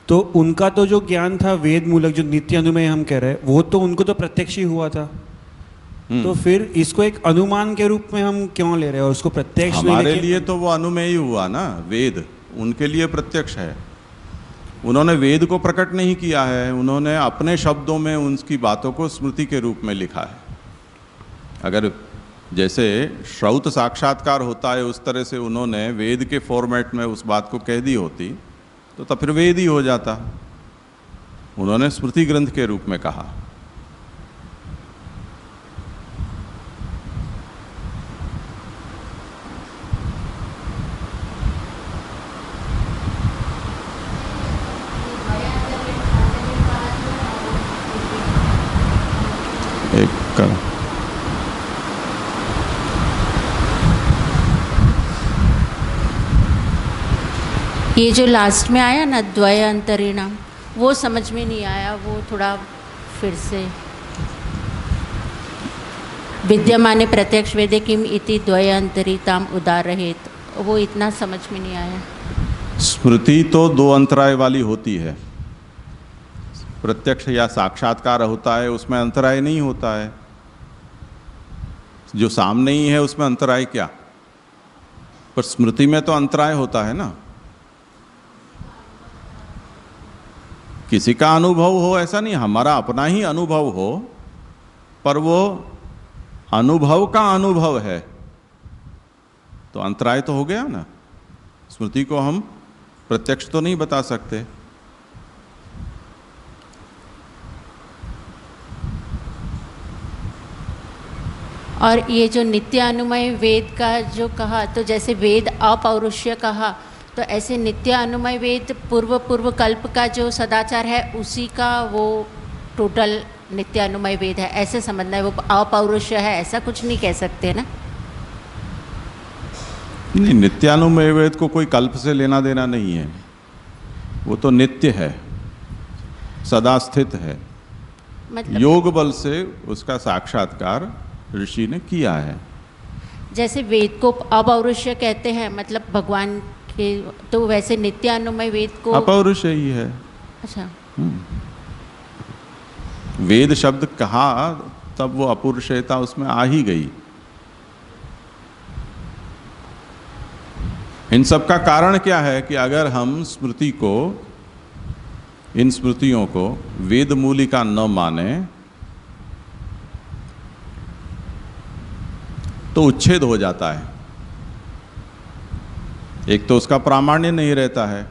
तो उनका तो जो ज्ञान था वेद मूलक, जो नित्य अनुमेय हम कह रहे हैं, वो तो उनको तो प्रत्यक्ष ही हुआ था। तो फिर इसको एक अनुमान के रूप में हम क्यों ले रहे हैं, और उसको प्रत्यक्ष हमारे लिए तो वो अनुमेय हुआ ना, वेद उनके लिए प्रत्यक्ष है। उन्होंने वेद को प्रकट नहीं किया है, उन्होंने अपने शब्दों में उनकी बातों को स्मृति के रूप में लिखा है। अगर जैसे श्रौत साक्षात्कार होता है उस तरह से उन्होंने वेद के फॉर्मेट में उस बात को कह दी होती तो तब फिर वेद ही हो जाता। उन्होंने स्मृति ग्रंथ के रूप में कहा। ये जो लास्ट में आया ना द्वय अंतरिणाम, वो समझ में नहीं आया, वो थोड़ा फिर से। विद्यमाने प्रत्यक्ष वेदे किम इति द्वय अंतरिताम उदारहेत, वो इतना समझ में नहीं आया। स्मृति तो 2 अंतराय वाली होती है, प्रत्यक्ष या साक्षात्कार होता है उसमें अंतराय नहीं होता है, जो सामने ही है उसमें अंतराय क्या, पर स्मृति में तो अंतराय होता है ना। किसी का अनुभव हो ऐसा नहीं, हमारा अपना ही अनुभव हो, पर वो अनुभव का अनुभव है तो अंतराय तो हो गया ना। स्मृति को हम प्रत्यक्ष तो नहीं बता सकते। और ये जो नित्य अनुमय वेद का जो कहा, तो जैसे वेद अपौरुष्य कहा तो ऐसे नित्य अनुमय वेद पूर्व कल्प का जो सदाचार है उसी का वो टोटल नित्य अनुमय वेद है, ऐसे समझना है। वो अपौरुष है ऐसा कुछ नहीं कह सकते ना। नहीं, नित्यानुमय वेद को कोई कल्प से लेना देना नहीं है, वो तो नित्य है, सदा स्थित है। मतलब योग बल से उसका साक्षात्कार ऋषि ने किया है। जैसे वेद को अपौरुष कहते हैं, मतलब भगवान के, तो वैसे नित्यानुमय वेद को अपौरुष ही है। अच्छा, वेद शब्द कहा तब वो अपौरुषेयता उसमें आ ही गई। इन सब का कारण क्या है कि अगर हम स्मृति को, इन स्मृतियों को वेद मूलिका न माने तो उच्छेद हो जाता है। एक तो उसका प्रामाण्य नहीं रहता है,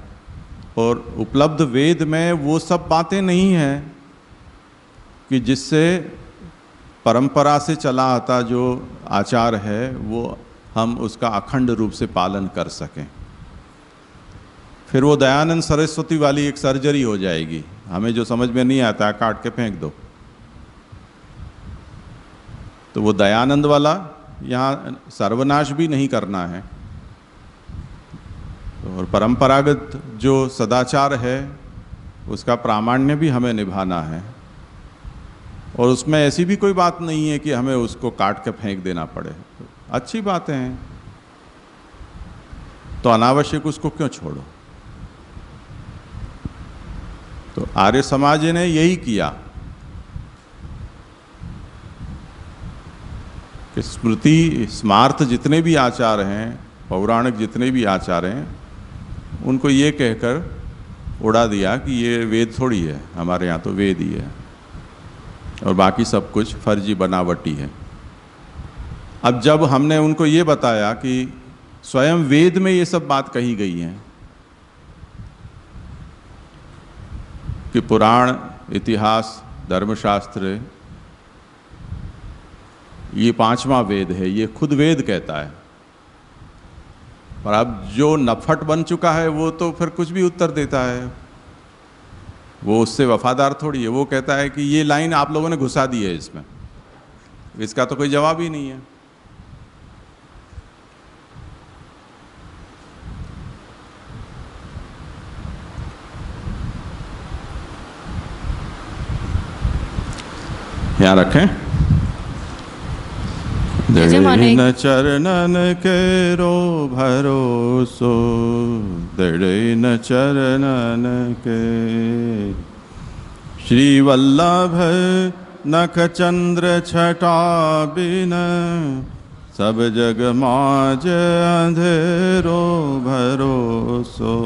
और उपलब्ध वेद में वो सब बातें नहीं हैं कि जिससे परंपरा से चला आता जो आचार है वो हम उसका अखंड रूप से पालन कर सकें। फिर वो दयानंद सरस्वती वाली एक सर्जरी हो जाएगी, हमें जो समझ में नहीं आता है काट के फेंक दो। तो वो दयानंद वाला यहाँ सर्वनाश भी नहीं करना है, और परंपरागत जो सदाचार है उसका प्रामाण्य भी हमें निभाना है, और उसमें ऐसी भी कोई बात नहीं है कि हमें उसको काट के फेंक देना पड़े। अच्छी बातें हैं तो अनावश्यक उसको क्यों छोड़ो। तो आर्य समाज ने यही किया कि स्मृति स्मार्थ जितने भी आचार हैं, पौराणिक जितने भी आचार हैं, उनको ये कहकर उड़ा दिया कि ये वेद थोड़ी है, हमारे यहाँ तो वेद ही है और बाकी सब कुछ फर्जी बनावटी है। अब जब हमने उनको ये बताया कि स्वयं वेद में ये सब बात कही गई है कि पुराण, इतिहास, धर्मशास्त्र ये पांचवा वेद है, ये खुद वेद कहता है। पर अब जो नफट बन चुका है वो तो फिर कुछ भी उत्तर देता है, वो उससे वफादार थोड़ी है। वो कहता है कि ये लाइन आप लोगों ने घुसा दी है इसमें, इसका तो कोई जवाब ही नहीं है। यहाँ रखें। दृढ़ न चरणन केरो भरोसो, दृढ़ न चरणन के। श्री वल्लभ नख चंद्र छटा बिन, सब जग माज अंधेरो भरोसो,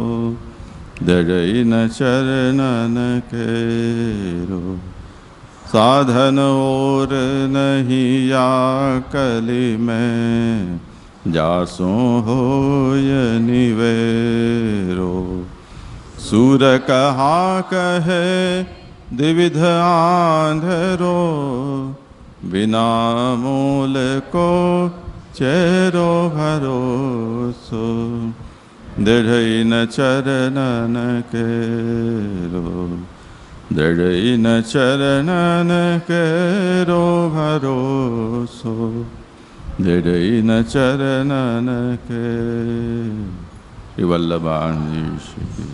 दृढ़ न चरणन केरो। साधन और नहीं या कली में, जासो होय निवेरो। सूर कहा कहे द्विविध आंधरो, बिना मूल को चेरो भरोसो, दृढ़ न चरणन केरो। दृढ़ न चरणन केरो भरोसो, दृढ़ न चरणन के। वल्लभान जी।